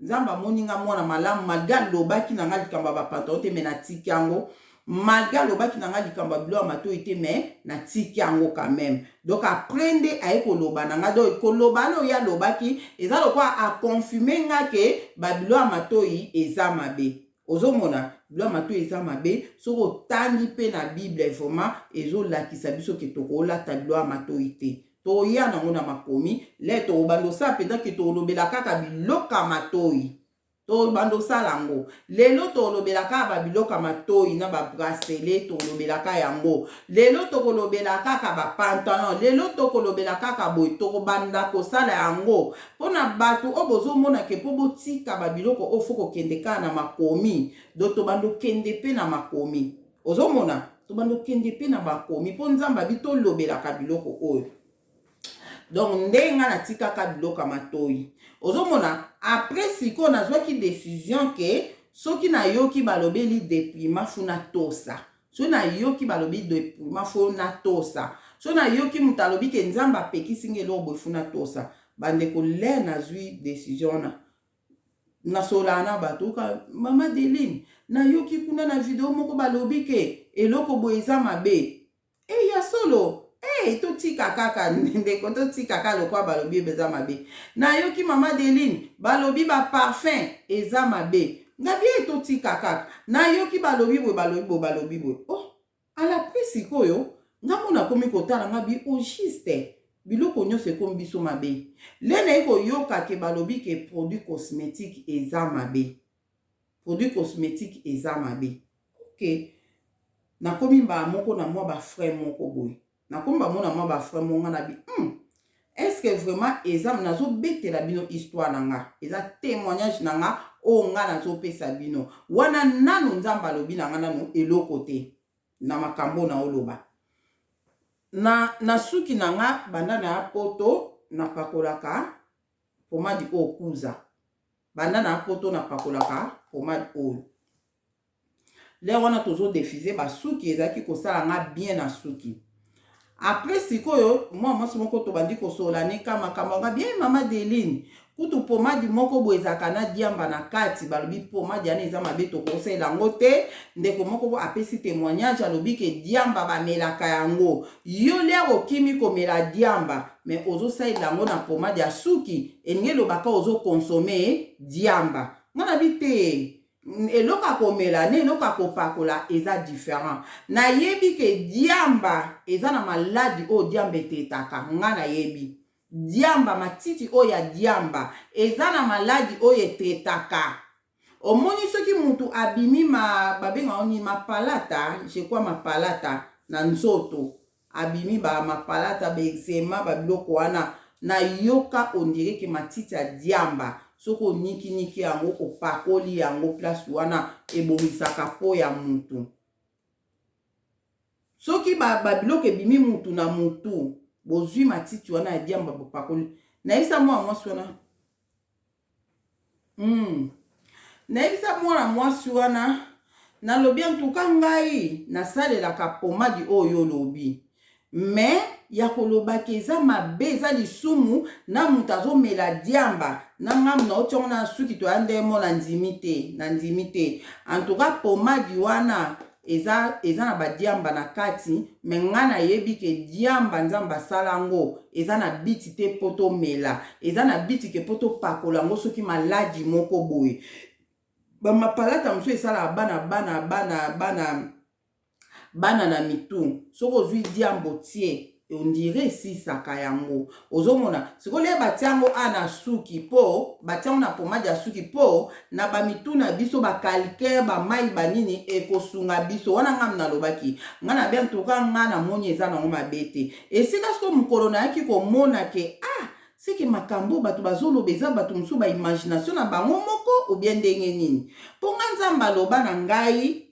nzambe amoni nga mwana malamu malgré alobaki na nga likambo ya bapantalon te me natiki yango malgré alobaki na nga likambo ya biloko ya matoi te me natiki yango quand même donc après nde aye koloba na nga donc koloba na oyo alobaki eza lokwa akonfirme nga ke babiloko ya matoi eza mabe ozomona biloko ya matoi eza mabe soki otangi mpe na bible vraiment ezolakisa biso ke tokolata biloko ya matoi te toya nango na makomi le tokobanda osala mpenza ke tolobela kaka biloko ya matoi tobanda osala yango lelo tolobela kaka babiloko ya matoi na babrasele tolobelaka yango lelo tokolobela kaka bapantalon lelo tokolobela kaka boye tokobanda kosala yango mpona bato oyo bozomona ke mpo botika babiloko oyo fo kokende kaka na makomi do tobanda okende mpe na makomi ozomona tobanda okende mpe na makomi mpo nzambe abi tolobelaka biloko oyo donc ndenga natikaka biloko ya matoi ozomona après sikoyo nazwaki décision ke soki nayoki balobeli déprimant funa tosa soki nayoki balobeli déprimant funa tosa soki nayoki moto alobi ke nzambe apekisi nga eloko boye funa tosa bandeko le nazwi décision na nasolana na bato ka mama Deline nayoki kuna na video moko balobi ke eloko boye eza mabe ya solo totika kaka ndeko totika kaka lokwa balobi eza mabe nayoki mama Deline balobi ba parfum eza mabe ngabi totika kaka nayoki balobi boye ala presi koyo ngamona komi kotala ngabi juste biloko nyonso ekomi biso mabe lena eko yoka ke balobi ke produit cosmétique eza mabe produit cosmétique eza mabe ok nakomi ba moko na mwa ba frère moko boye nakomba mona mwa ba frère monga na bi est-ce que vraiment exemple nazo betela bino histoire nanga eza témoignage nanga o nga nazo pesa bino wana nanu nzamba lobi nanga nanu eloko te na makambo na oloba na suki nanga banda na poto na pakolaka pomade okuza banda na poto na pakolaka pomade oyo le wana tozo diffuser ba suki ezaki kosala nga bien na suki après sikoyo mwasi moko tobandi kosola ne kama nga bien mama Deline kutu pomadi moko boye ezaka na diamba na kati balobi pomadi yana eza mabe tokosala yango te ndeko moko bo apesi témoignage alobi ke diamba bamelaka yango yo lia okimi komela diamba mais ozosalela yango na pomadi ya suki elingi elobaka ozokonsome diamba ngana bi te eloka komela ne eloka kopakola eza différent nayebi ke diamba eza na maladi oyo diamba etetaka nga nayebi diamba matiti oyo ya diamba eza na maladi oyo etetaka omoni soki mutu abimi babenga oni mapalata je crois mapalata na nzoto abimi mapalata baexema babiloko wana na yoka ondire ke matiti ya diamba soko niki yango opakoli yango place wana ebomisaka po ya mutu soki babiloko ebimi mutu na mutu bozwi matiti wana ya diamba bopakoli nayebisa mwana mwasi wana nayebisa mwana mwasi wana nalobi antuka ngai nasalelaka pomadi oyo lobi mais ya kolobaki eza mabe eza lisumu na mutu azomela diamba na ngamu na otiongo na suki toya ndemo na ndimi te en tout cas pomadi wana eza na badiamba na kati me nga na yebi ke diamba nzambe asala yango eza na biti te po tomela, eza na biti ke po topakola yango soki maladi moko boye. Bamapalata mosusu esala bana na mitu soki ozwi diambo tie on dirait si saka yango ozomona sikole batiango ana suki po batiango na pomade ya suki po na bamitu na biso bakalke bamai banini ekosunga biso wana ngam na lobaki nga na bien toka nga na moni eza nango mabete esika siko mokolo na yaki komona ke seki makambo bato bazoloba eza bato mosusu ba imagination na bango moko ou bien ndenge nini po nga nzambe aloba na ngai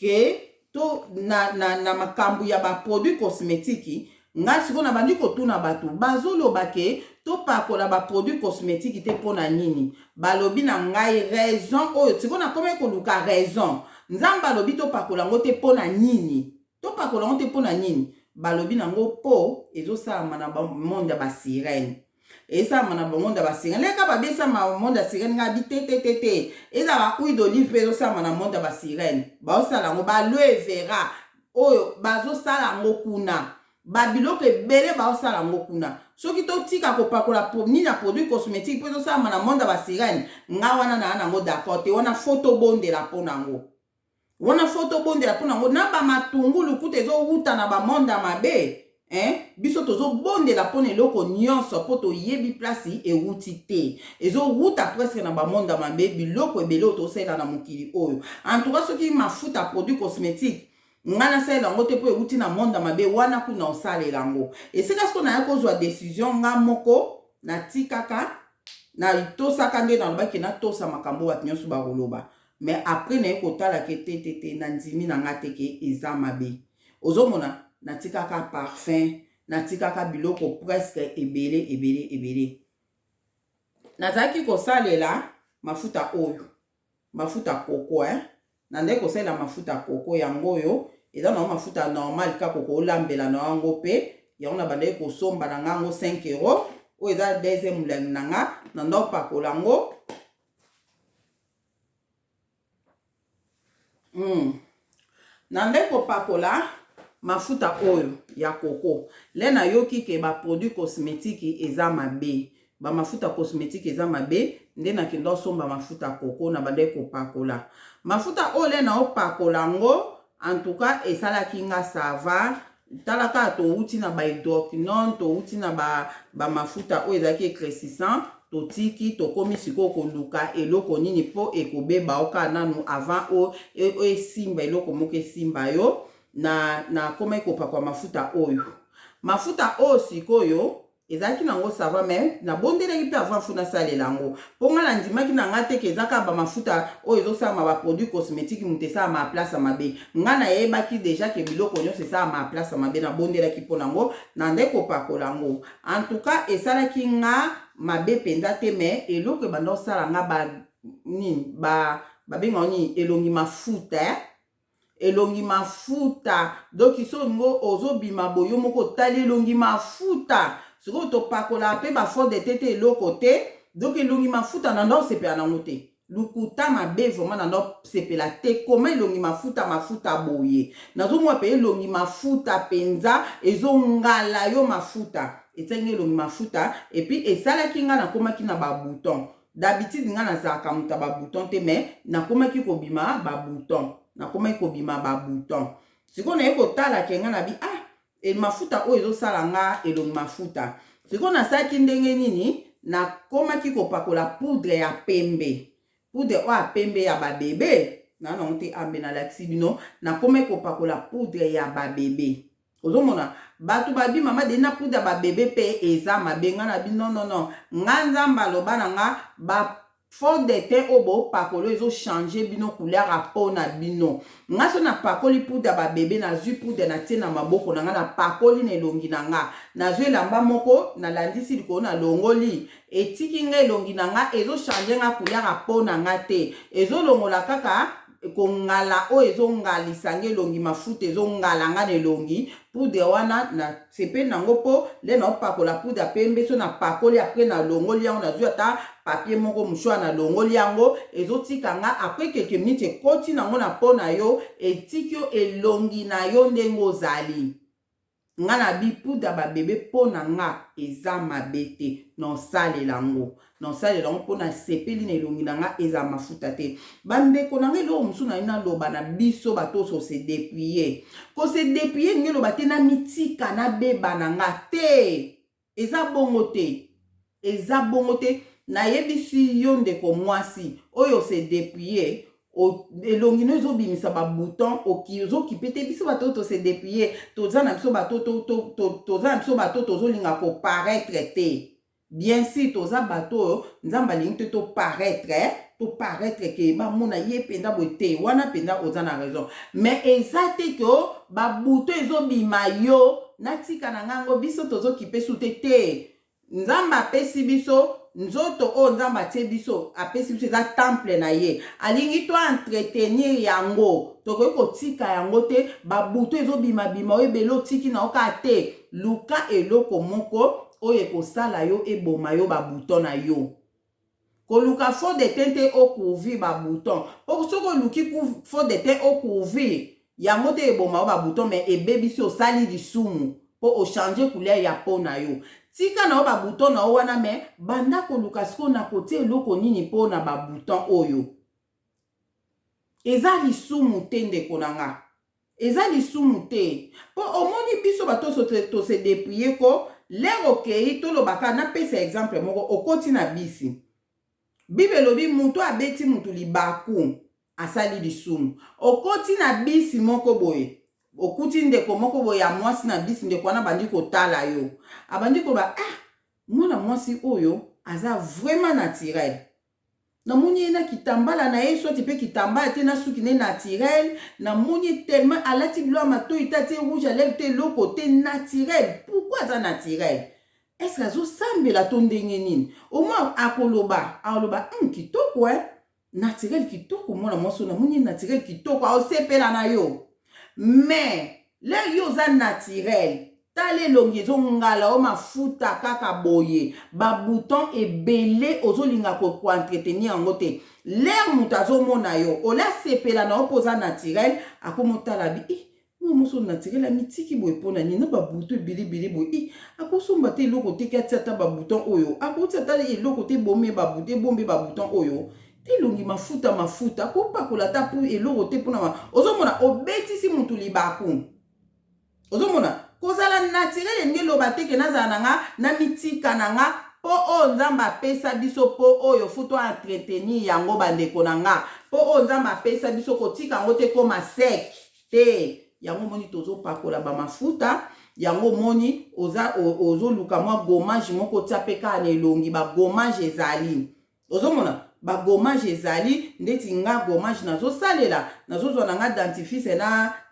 ke to na makambo ya ba produit cosmétique nga siko na bandi kotuna bato bazoloba ke topakola ba produit cosmétique te pona nini balobi na ngai raison oyo siko na kome koluka raison nzambe alobi topakola ngo te pona nini topakola ngo te pona nini balobi nango po ezosalama na monde ya basirene esalama na monde ya basirene leka babesama monde ya sirene nga bi te eza ba huile d'olive mpe ezosalama na monde ya basirene baosala yango baloe vera oyo bazosala yango kuna babiloko ebele baosala yango kuna soki totika kopakola nini na produit cosmétique mpo ezosalama na monde ya basirene nga wana na yango d'accord te wana foto bondela mpo nango wana foto bondela mpo nango na bamatungulu kuta ezowuta na bamonde ya mabe biso tozobondela mpona eloko nyonso mpo toyebi place ewuti te ezowuta presque na bamonde ya mabe biloko ebele oyo tosalela na mokili oyo antuka soki mafuta produit cosmétique nga nasalela yango te mpo ewuti na monde ya mabe wana kuna osalela yango esika siko naya kozwa décision nga moko natikaka natosaka nde nalobaki natosa makambo bato nyonso bakoloba mais après naye kotalaka te na ndimi na nga te ke eza mabe ozomona natikaka parfum natikaka biloko presque ebele nazalaki kosalela mafuta oyo mafuta koko nandeki kosalela mafuta koko yango oyo eza nango mafuta normal kaka kolambela na yango mpe yango na bandeki kosomba na nga yango 5 € oyo eza deuxième molangi na nga nando pakola yango nandeki kopakola mafuta oyo ya koko le na yoki ke ba produit cosmétique eza mabe ba mafuta cosmétique eza mabe nde na kendo somba mafuta koko na bande kopakola mafuta oyo le na opakola ngo en tout cas esalaki nga sava talaka to uti na ba hydroquinone to uti na ba mafuta oyo ezalaki éclaircissant totiki tokomi siko koluka eloko nini po ekobeba oka nanu avant o esimba eloko moko esimba yo na koma kopakwa mafuta oyo sikoyo ezalaki nango sava me na bondelaki mpe avant funa salela yango mpo nga na ndimaki na nga teke ezaka bamafuta oyo ezosalama baproduit cosmétique moto esalama ya place mabe nga nayebaki deja ke biloko nyonso esalama ya place mabe na bondelaki mpo nango na nde kopakola yango en tout cas esalaki nga mabe mpenza te me eloko ebanda osala nga babenga nini elongi mafuta donc isongo ozobima boyo moko tali elongi mafuta siko topakola pe ba fond de tete eloko te donc elongi mafuta na ndo sepela nango te lukuta mabe vraiment na ndo sepela te koma elongi mafuta boye nazomwa pe elongi mafuta penza ezongala yo mafuta etengi elongi mafuta et puis esalaki nga nakomaki na ba bouton d'habitude nga nazalaka muta ba bouton te mais nakomaki kobima ba bouton siko na ye kotala ke nga na bi mafuta oyo ezosala nga elongi mafuta siko nasalaki ndenge nini nakomaki kopakola poudre ya pembe oyo ya pembe ya babebe nanango te ambe nalakisi bino nakomaki kopakola poudre ya babebe ozomona bato babi mama de na poudre ya babebe pe eza mabe nga na bi non nga nzambe aloba na nga fond de teint obo pakolo ezo changer bino couleur a po na bino nga so na pakoli poudre ba bébé na zui poudre na tie na maboko na nga na pakoli na elongi na nga na zui elamba moko na landisi likolo na longoli etiki nga elongi na nga ezo changer nga couleur a po na nga te ezo longola kaka kongala o ezongalisa ngelongi mafuta ezongala na elongi poudre wana na sepe nango po le na opakola poudre pembe so na pakoli après na longoli yango na zwi ata papier moko mushwa na longoli yango ezotika nga après quelques minutes ekoti nango na po na yo etiki yo elongi na yo ndenge ozali nga na bi poudre ba bébé po na nga eza mabe te non salela yango mpo na sepeli na elongi na nga eza mafuta te bandeko na nga eloko mosusu na ina loba na biso bato so se dépouiller ko se dépouiller nge loba te na mitika na beba na nga te eza bongo te na yebisi yo ndeko mwasi oyo se dépouiller elongi no ezobimisa ba bouton ozokipe te biso bato to se dépouiller toza na biso bato tozolinga ko paraître te. Bien sûr, toza bato nzamba lingi to paraître ke ba mona ye penda bote wana penda oza na raison mais ezate ko ba buto ezobima yo natika na ngango biso tozo kipe sute te nzamba pesi biso nzoto o nzamba tie biso apesi biso za temple na ye alingi to entretenir yango toko ko tika yango te ba buto ezobima bima oyebelo tiki na oka te luka eloko moko oye kosala yo eboma yo ba bouton na yo koluka fond de teint te okouvrir ba bouton po soko luki fond de teint okouvrir yango te eboma yo ba bouton mais ebebisi osali lisumu po o changer couleur ya po na yo tika na yo ba bouton na wana mais banda koluka siko na kote eloko nini po na ba bouton oyo eza lisumu te ndeko na nga eza lisumu te po omoni biso bato to se dépouiller ko lero kei tolobaka na pesa exemple moko okoti na bisi bible lobi mutu abeti mutu libaku asali lisumu okoti na bisi moko boye okuti ndeko moko boye ya mwasi na bisi ndeko wana bandi kotala yo abandi koba mwana mwasi oyo aza vraiment naturel na moni na kitambala na ye soit pe kitambala te na suki ne naturel na moni tellement alati blo mato itati rouge à lèvres te le côté naturel pourquoi ça naturel est-ce que zo sambela to ndenge nini au moins akoloba kitoko naturel kitoko mona moso na moni naturel kitoko au sepela na yo mais le yo za naturel tale longi ngala o mafuta kaka boye ba bouton ebele ozolinga ko entretenir yango te l'air mutazo mona yo ola sepela na opoza naturel akomotala bi moso naturel a mitiki boye pona ni na ba bouton bilibili boye akosomba te eloko te kiata ba bouton oyo akotata eloko te bombe ba bouton oyo te longi mafuta akopakola ta pour eloko te pona ozomona obetisi mutu libaku ozomona kozala naturel nge loba te ke nazala nanga na mitika nanga po o nzamba pesa biso po oyo futo entretenir yango bandeko nanga po o nzamba pesa biso kotika yango te koma sec te yango moni tozo pakola ba mafuta yango moni ozo luka mwa gommage moko tia peka na elongi ba gommage ezali ozomona ba gommage ezali ndeti nga gommage nazo salela nazo zwa nga dentifrice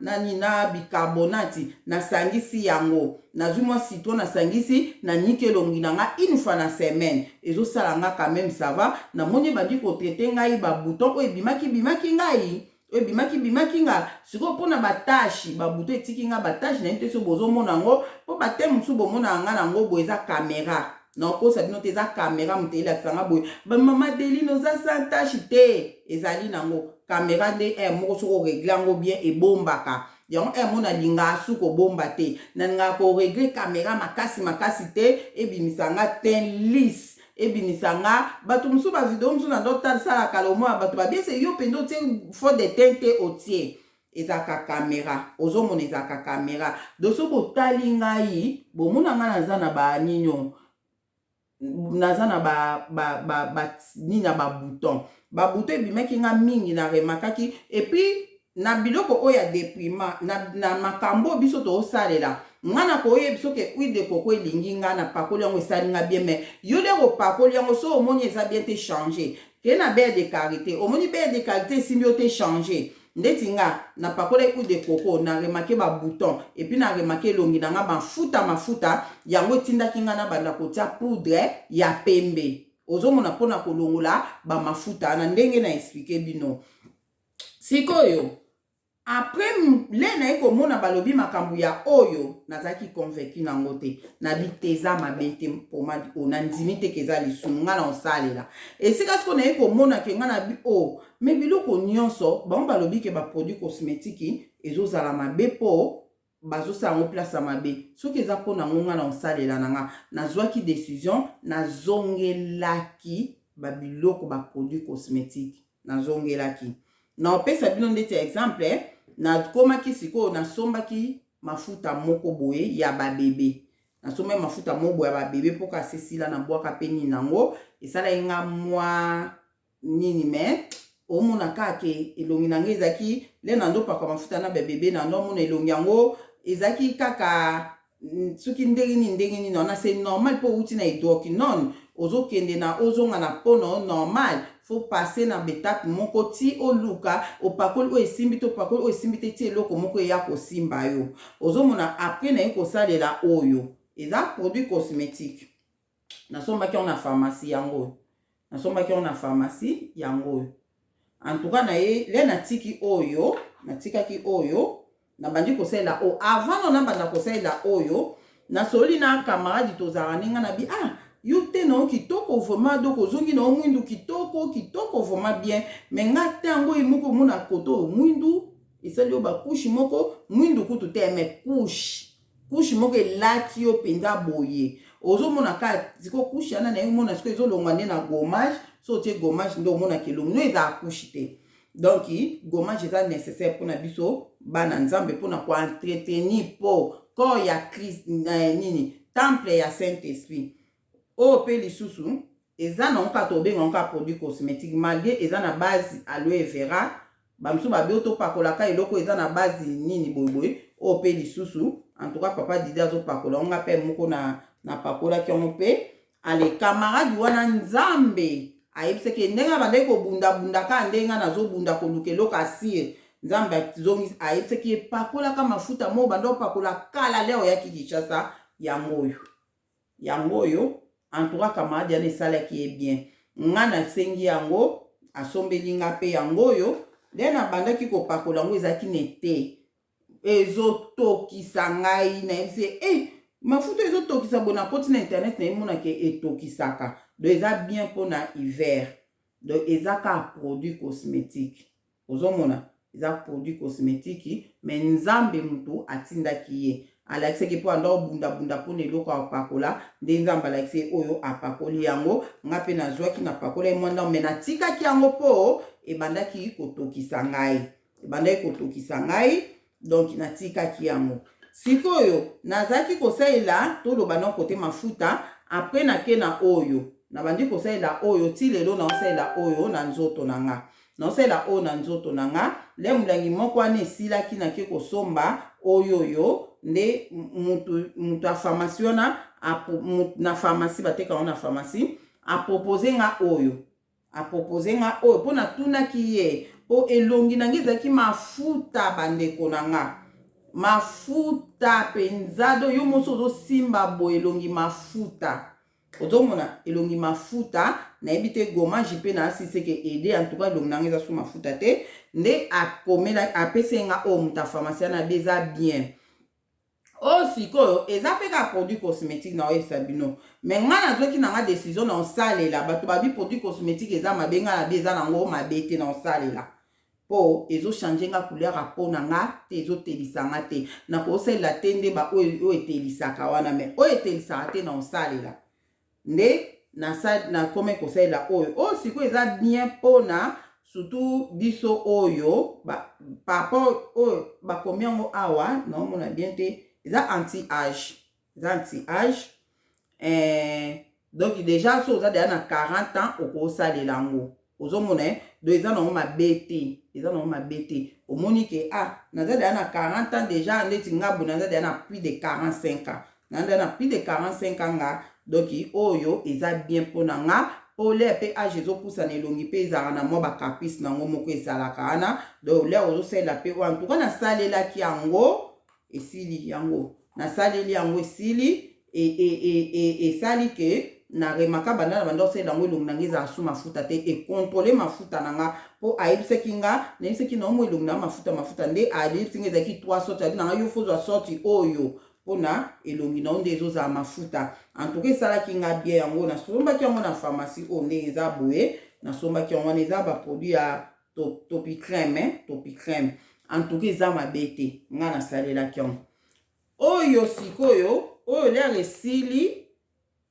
na bicarbonate na sangisi yango nazwi mwa citron na sangisi na nikelongi nga une fois na semaine ezo sala nga quand même ça va na moni bandi ko traiter ngai ba bouton o bimaki ngai bimaki nga siko pona batashi ba bouton etiki nga batashi na nte so bozo mona ngo po batemu su bomona nga nango bo eza caméra non ko sa bino te za caméra mutela tsanga boy ba mama deli no za sans tache te ezali nango caméra de moko soko régler ngo bien e bombaka yango mona linga suko bomba te nanga ko régler caméra makasi te e bimisanga ten lisse e bimisanga bato musu ba video musu na docteur sala kalomo bato ba bien se yo pendo te fond de teint te otie ezaka caméra ozomona ezaka caméra doso botali ngai bomona nga naza na ba ninyo naza na nina ba bouton ebimaki nga mingi na remakaki et puis na biloko oya déprimant na makambo biso to osalela ngana ko oye biso ke huile de coco elingi nga na pakoli yango esali nga bien mais yo le ko pakoli yango so omoni eza bien te changer ke na beurre de karité omoni beurre de karité simbi o te changer ndeti nga na pakola huile de coco na remarqué ba bouton et puis na remarqué longi na nga mafuta yango tindaki nga na banda kotia poudre ya pembe ozomona pona kolongola ba mafuta na ndenge na expliquer bino Sikoyo après le na eko mona balobi makambo ya oyo nazaki convaincu nango te nabi teza mabe te poma ona ndimi te keza lisumu nga na osalela esika siko na eko mona ke nga nabi o me biloko nyonso bango balobi ke ba produit cosmétique ezozala mabe po bazosala yango place ya mabe soki eza mpona ngo nga na osalela na nga nazwaki décision nazongelaki babiloko ba produit cosmétique nazongelaki na opesa bino ndeti exemple nakomaki sikoyo nasombaki mafuta moko boye ya babebe nasombaki mafuta moko boye ya babebe mpo kasi esila na bwaka mpe nini nango esalaki nga mwa nini me omona kaka elongi nango ezalaki le na ndopaka mafuta na babebe na ndo omona elongi yango ezalaki kaka soki ndenge nini na c'est normal mpo outi na hydroquinone ozokende na ozonga na mpono normal faut passer na betape moko ti oluka opakoli oyo esimbi te opakoli oyo esimbi te ti eloko moko eya kosimba yo ozomona après na ye kosalela oyo eza produit cosmétique nasombaki yango na pharmacie yango nasombaki yango na pharmacie yango en tout cas na ye le natiki oyo natikaki oyo nabandi kosalela oyo avant na nabanda kosalela oyo nasoli na camarade tozala ninga na bi yo te na kitoko vraiment donc ozongi na mwindu kitoko vraiment bien mais nga te yango imoko mona koto mwindu esali yo bakushi moko mwindu kutu te mais kushi moko elati yo penza boye ozomona ka ziko kushi ana na yo mona siko ezolongwa nde na gommage so tie gommage ndo omona kelongo no eza kushi te donc gommage eza nécessaire mpona biso bana nzambe mpona koentretenir po corps ya Christ nini temple ya Saint-Esprit o pe lisusu eza na nka tobenga nka produit cosmétique malgré eza na base aloe vera bamsu babe to pakolaka eloko eza na base nini boyeboye o pe lisusu en tout cas papa Didi azo pakola nga pe moko na pakola ki on pe ale camarade wana nzambe ayebiseke ndenga bande ko bunda ka ndenga nazo bunda ko lukelo ka sire nzambe zongi ayebiseke pakola ka mafuta mo bando pakola kala leo ya Kinshasa yango yo en tout cas camarade ya nesala ki est bien nga na sengi yango asombeli nga pe yango yo le na bandaki ko pakola ngo ezaki nete ezotokisa ngai na yebise mafuta ezotokisa bona koti na internet na yemona ke etokisaka donc eza bien mpona hiver donc eza ka produit cosmétique ozomona eza produit cosmétique mais nzambe mutu atindaki ye alakisaki mpo anda obunda mpona eloko apakola nde nzambe alakisi oyo apakoli yango nga mpe nazwaki na pakola ye mwanda me natikaki yango mpo ebandaki kotokisa ngai donc natikaki yango sikoyo nazaki kosalela toloba na kote mafuta après nake na oyo nabandi kosalela oyo ti lelo naosalela oyo na nzoto na nga naosalela oyo na nzoto na nga le mulangi moko wana esilaki nake kosomba oyo nde mutu a pharmacie wana na pharmacie bateka wana na pharmacie apropose nga oyo mpo natunaki ye po elongi nange ezalaki mafuta bandeko na nga mafuta penzado yo moso ozosimba bo elongi mafuta ozomona elongi mafuta nayebi te gommage mpe na asiseke ede en tout cas elongi nange eza so mafuta te nde akomela apesi nga oyo mutu a pharmacie na be eza bien o sikoyo eza mpe ka produit cosmétique na oyebisa bino me nga nazwaki na nga décision na osalela bato babi produit cosmétique eza mabe nga na be eza nango mabe te na osalela po ezochange nga couleur a po na nga te ezotelisa nga te na kosalela te nde ba oyo etelisaka wana me oyo etelisaka te na osalela nde na kome kosalela oyo sikoyo eza bien mpona surtout biso oyo par rapport oyo bakomi yango awa naomona bien te eza anti-âge donc déjà so oza deja na 40 ans okosalela yango ozomona donc eza nango mabe te omoni ke naza deja na 40 ans déjà ndeti nga bo naza deja na plus de 45 ans naza na plus de 45 ans nga donc oyo eza bien mpona nga po le mpe age ezopusana elongi mpe ezalaka na mwa bacaprice nango moko ezalaka wana donc le ozosalela mpe oyo antuka nasalelaki yango esili yango nasaleli yango esili esali ke na remaka banda na banda osala yango elongi nanga ezala su mafuta te ekontrole mafuta nanga mpo ayebisaki nga nayebisaki na omo elongi nanga mafuta nde ayebisi nga ezalaki 3 sorti adi nanga yo fozwa sorti oyo mpona elongi na yo nde ezozala mafuta antuka esalaki nga bien yango nasombaki yango na pharmacie oyo nde eza boye nasombaki yango wana eza baproduit ya topicreme antuka eza mabe te nga nasalelaki yango oyo sikoyo oyo lere esili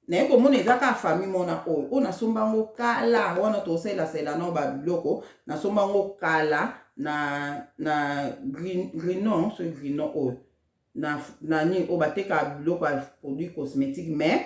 naye komona eza ka famille mona oyo nasomba yango kala wana tosalasela nao babiloko nasomba yango kala na grinon so grinon oyo na nini oyo batekaka biloko ya produit cosmétique mais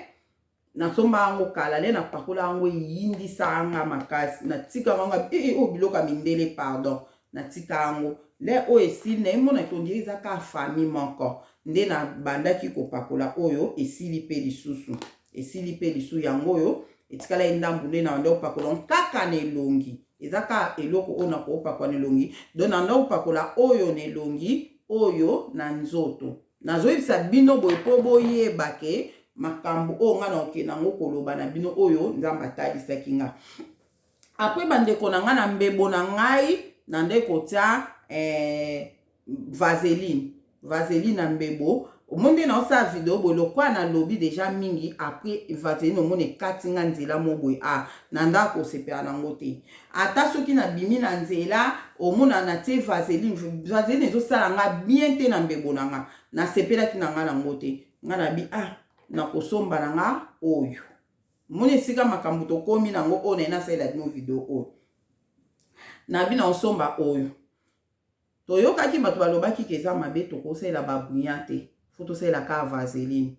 nasomba yango kala le napakola yango eyindisaka nga makasi natika yango oyo biloko ya mindele pardon natika yango le oyo esili naye mona etondiri eza ka famille moko nde na bandaki kopakola oyo esili pe lisusu yango oyo etikala endambu nde na banda kopakola kaka na elongi eza ka eloko oyo nakopakola na elongi don na nda kopakola oyo na elongi oyo na nzoto nazoyebisa bino boye mpo boyeba ke makambo oyo nga na okende yango koloba na bino oyo nzambe atalisaki nga apres bandeko na nga na mbebo na ngai na nde kotia vaseline na mbebo omonde na osala video boye lokwa na lobi deja mingi apres vaseline omona ekati nga nzela mo boye na ndako kosepela nango te ata soki nabimi na nzela omona natie vaseline ezosala nga bien te na mbebo na nga nasepelaki na nga nango te nga nabi nakosomba na nga oyo omoni esika makambo tokomi nango oyo naye nasalela bino video oyo nabi na osomba oyo toyokaki bato balobaki ke eza mabe tokosalela babrillant te fo tosalela ka vaseline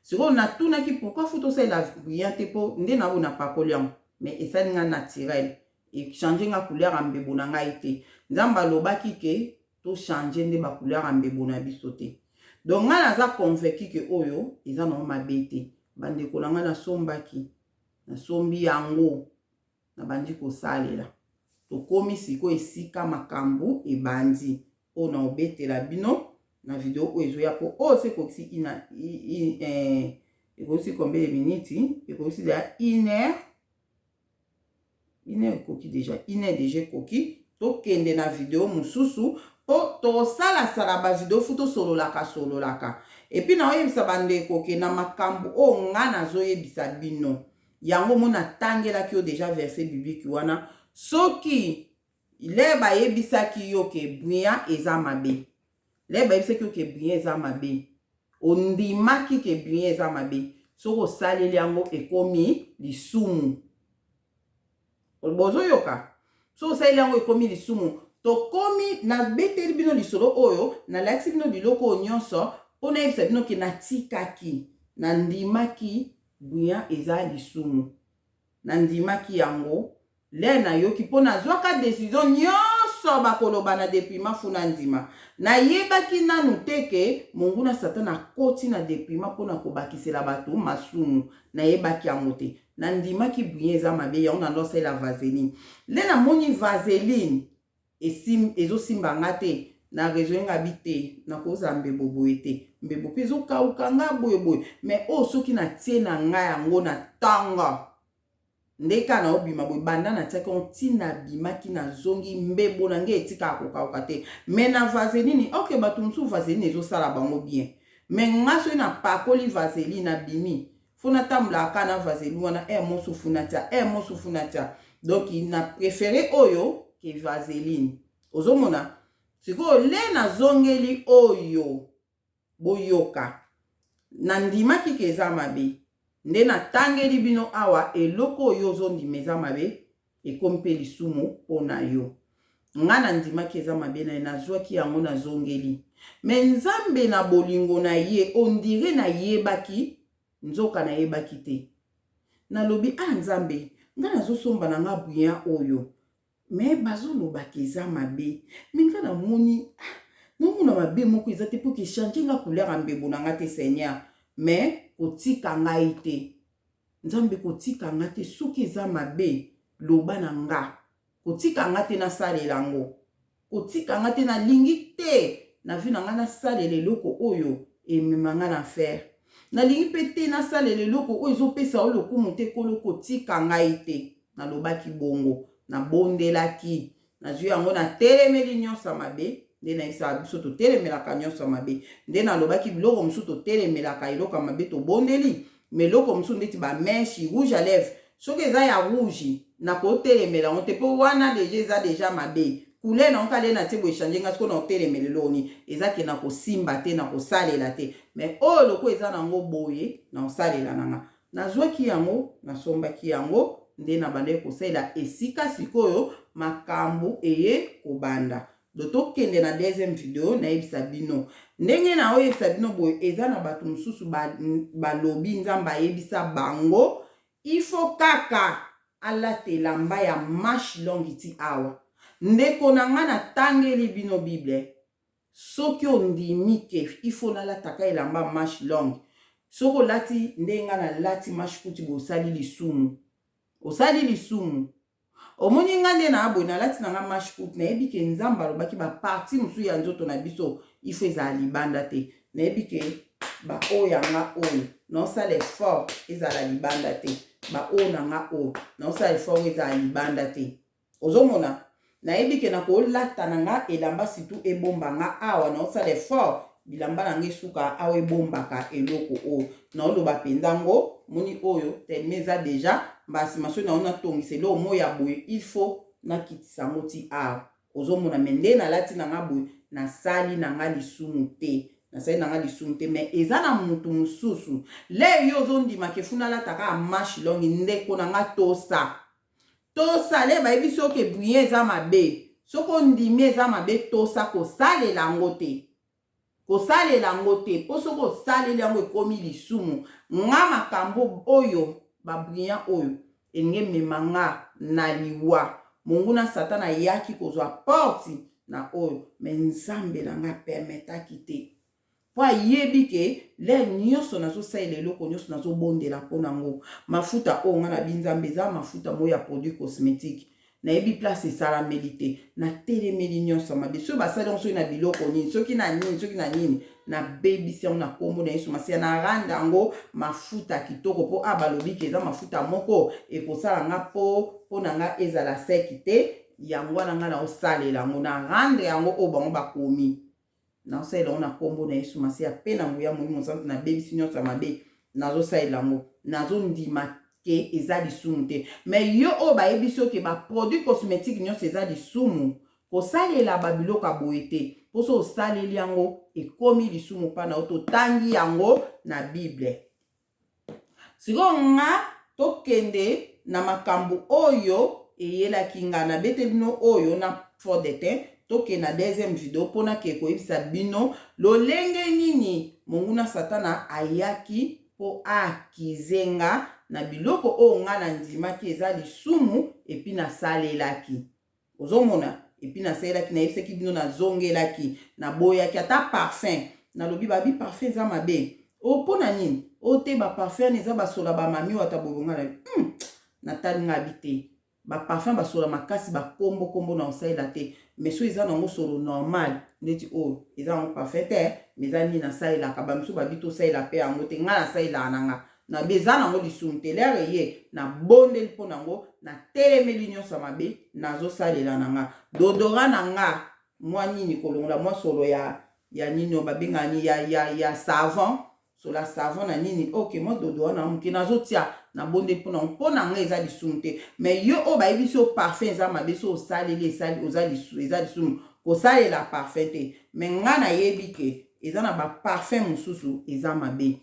sikoyo natunaki pourquoi fo tosalela brillant te mpo nde na oyo napakoli yango mais esali nga naturel echange nga couleur ya mbebo na ngai te nzambe alobaki ke tochange nde bacouleur ya mbebo na biso te donc nga naza convaincu ke oyo eza nango mabe te bandeko na nga nasombi yango na bandi kosalela tokomi sikoyo esika makambo ebandi oyo na obetela bino na video oyo ezoya po oyo se ekokisi ekokisi combien de minutes ekokisi deja 1 heure ekoki deja 1 heure deja ekoki tokende na video mosusu po tosalasala bavideo fu tosololaka epuis naoyebisa bandeko ke na makambo oyo nga nazoyebisa bino yango mo natangelaki yo deja verset biblique wana soki le bayebisaki yo ke brillant eza mabe le bayebisaki yo ke brillant eza mabe ondimaki ke brillant eza mabe soki osaleli yango ekomi lisumu bozoyoka soki osaleli yango ekomi lisumu tokomi nabeteli bino lisolo oyo nalakisi bino biloko oyo nyonso mpo nayebisa bino ke natikaki nandimaki brillant eza lisumu nandimaki yango le nayoki mpo nazwaka desizio nyonso bakoloba na depima funa ndima nayebaki nanu te ke monguna satan akoti na depima mpona kobakisela bato masumu nayebaki yango te nandimaki brillant eza mabe yango nandosalela vaseline le namoni vaseline ezosimba nga te na rejoin nga bi te nakozala mbebo boye te mbebo mpe ezokauka nga boyeboye mais oyo soki natie na nga yango na tanga ndeka na obima boye banda natiaki ntina bimaki nazongi mbebo na nge etikaka kokauka te mais na vaseline ok bato mosusu vaseline ezosala bango bien mais nga soki napakoli vaseline nabimi fo natambolaka na vaseline wana mosufu natia donc na préféré oyo ke vaseline ozomona sikoyo le nazongeli oyo boyoka nandimaki ke eza mabe nde natangeli bino awa eloko oyo ozondima eza mabe ekomi mpe lisumu mpo na yo nga nandimaki eza mabe na ye nazwaki yango nazongeli me nzambe na bolingo na ye ondire nayebaki nzoka nayebaki te nalobi nzambe nga nazosomba na nga brillant oyo me bazolobaka eza mabe me nga namoni nomona mabe moko eza te mpo kechange nga couleur ya mbebo na nga te seigneur me kotika ngai te nzambe kotika nga te soki eza mabe loba na nga kotika nga te nasalela yango kotika nga te nalingi te na vi na nga nasalela eloko oyo emema nga na faire nalingi mpe te nasalela eloko oyo ezopesa o lokumu te kolo kotika ngai te. Nalobaki bongo, nabondelaki, nazwi yango natelemeli nyonso ya mabe. Nde nayebisaka biso totelemelaka nyonso ya mabe. Nde nalobaki biloko mosusu totelemelaka eloko ya mabe tobondeli, mais eloko mosusu ndeti bameshi rouge à lèvres soki eza ya rouge nakotelemela yango te mpo wana deja eza deja mabe. Couleur na nkale na tie bo échanger nga siko na otelemela loni eza ke na kosimba te na kosalela te, mais oyo loko eza nango boye na osalela nanga. Nazwaki yango nasombaki yango nde na bande kosalela esika sikoyo makambo eye kobanda. Do tokende na deuxième vidéo na yebisa bino ndenge na oyebisa bino boye eza na bato mosusu balobi nzambe ayebisa bango il faut kaka alatela mba ya marche longue ti awa. Ndeko na nga natangeli bino Bible soki ondimi ke il faut nalataka elamba marche longue. Soki olati ndenga na lati marche kuti bosali lisumu, osali lisumu. Omoni nga nde na aboy na lati na nga marche kuti nayebi ke nzambe alobaki ba parti mosusu ya nzoto na biso il faut ezala libanda te. Nayebi ke ba oyo yanga oyo naosala effort ezala libanda te. Ba oyo na nga oyo naosala effort ezala libanda te. Ozomona nayebi ke nakolata na nga elamba situ ebomba nga awa naosala effort bilamba na nga esuka awa ebombaka eloko oyo naoloba mpenza ngo moni oyo teleme eza deja mbasimaso na ona tongisa eloko mo ya boye il faut nakitisa ngo ti awa. Ozomona me nde nalati na nga boye nasali na nga lisumu te. Nasali na nga lisumu te, mais eza na mutu mosusu le yo ozondima ke funa lataka a marche longue ndeko na nga tosa. Tosa le bayebi soki bouye eza mabe. Soki ondimi eza mabe tosa kosalela yango te. Kosalela yango te. Po soki osaleli yango ekomi lisumu. Nga makambo oyo babrian oyo enge memanga na liwa. Monguna Satan ayaki kozwa porti na oyo. Mais nzambe na nga permetaki te. Po ayebi ke le nyonso nazosalela eloko nyonso nazobondela mpo nango. Mafuta oyo nga na binzambe eza mafuta mo ya produit cosmétique. Nayebi place esalameli te. Natelemeli nyonso mabe. Soki basali yango soki na biloko nini, soki na nini na bebisi yango na kombo na Yesu Masiya na randa yango mafuta kitoko po balobi ke eza mafuta moko ekosala nga po na nga ezala seki te. Yango wana nga na osalela yango na randa yango oyo bango bakomi. Na osalela yango na kombo na Yesu Masiya pe na nguya Molimo Santu na bebisi nyonso mabe nazosalela yango. Nazondima ke eza lisumu te. Mais yo o bayebi soki ba produit cosmétique nyonso eza lisumu kosalela babiloko aboye te. Poso osaleli yango ekomi lisumu pana ototangi yango na Bible. Siko nga tokende na makambo oyo eyelaki nga na bete bino oyo na fond de teint toke na deuxième vidéo pona ke koyebisa bino lolenge nini monguna Satana ayaki po akizenga na biloko oyo nga na ndimaki eza lisumu epi nasalelaki. Ozomona epi nasalelaki nayebisaki bino nazongelaki naboyaki ata parfum nalobi babi parfum eza mabe. Opona nini ote ba parfum eza basola ba mami wata bobonga na natali nga bite. Ba parfum basola makasi ba kombo na osalela te. Mais so eza nango solo normal ndeti oyo eza nango parfum te mais eza nini nasalelaka bamiso babito osalela pe yango te nga nasalelaka nanga. Na beza nango lisumu te lere ye na bondeli mpo nango na telemeli nyonso mabe nazosalela nanga. Dodora nanga mwa nini kolongola mwa solo ya nini babengani ya savon. Sola savon na nini ok mwa dodora na muke nazotia na bondeli mpo nanga eza lisumu te. Mais yo o bayebi so parfum eza mabe so osaleli eza lisumu kosalela parfum te. Mais nga nayebi ke eza na ba parfum mosusu eza mabe.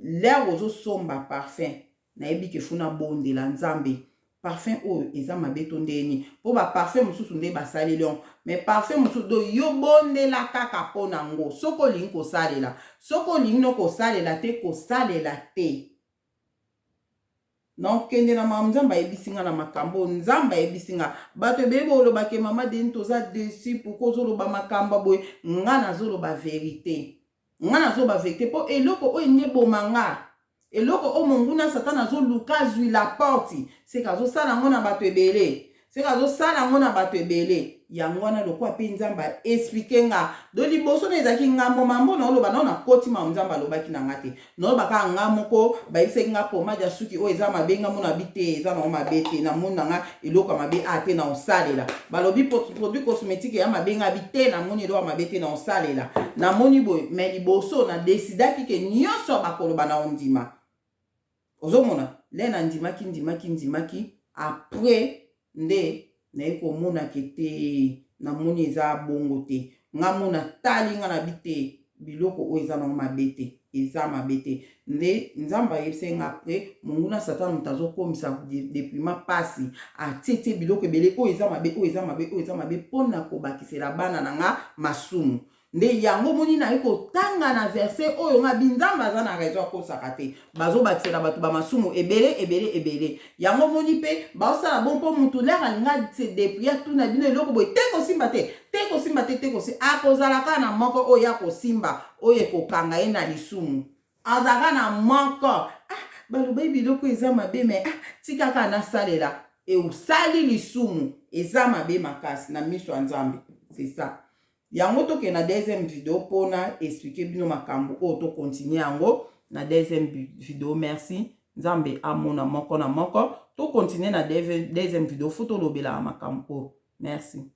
L'air ozo somba parfum nayebi ke funa bondela nzambe parfum oyo eza mabe to ndeni po ba parfum mosusu nde basaleli yango. Mais parfum mosusu do yo bondela kaka mpo nango soko olingi kosalela. Soko olingi no kosalela te kosalela te. Nakokende na makambo nzambe ayebisi nga na makambo nzambe ayebisi nga bato ebeyeba olobake mama deni toza desi poko ozoloba makambo boye nga nazoloba verite. Nga nazoba verite po eloko oyo neboma nga eloko o monguna Satana azoluka azwi la porte seka azosala ngo na bato ebele c'est que sala ngona bato ebele yango wana lokwa pe nzamba expliquer nga do liboso na ezaki ngambo mambo na oloba na koti ma nzamba lobaki na ngate no baka ngamoko bayise nga pomade ya suki o eza mabenga mona bite eza na mabete na mona nga eloko mabe ate na osalela balobi produit cosmétique ya mabenga bite na moni eloko mabete na osalela na moni boy mais liboso na décidaki ke nyonso bakoloba na ondima ozomona le na ndimaki après nde na ekomona kete na moni eza bongo te nga mona tali nga na bite biloko o eza na mabete eza mabete nde nzamba yebise nga après monguna satana mutazo komisa depuis ma pasi atete biloko ebele o eza mabe pona ko bakisela bana na nga masumu nde yango moni na ekotanga na verset oyo nga binzamba za na raison akosaka te bazo bakisela bato ba masumu ebele yango moni pe baosala bon po mutu lera alinga se depria tuna bino eloko boye te kosimba te akozalaka na moko oyo akosimba oyo ekokanga ye na lisumu azalaka na moko balobai biloko eza mabe me tikaka nasalela eosali lisumu eza mabe makasi na miso ya Nzambe c'est ça. Yango toke na deuxième vidéo pona expliquer bino makambo o to continuer yango na deuxième vidéo. Merci Nzambe amona moko na moko to continuer na deuxième vidéo photo lobela makambo. Merci.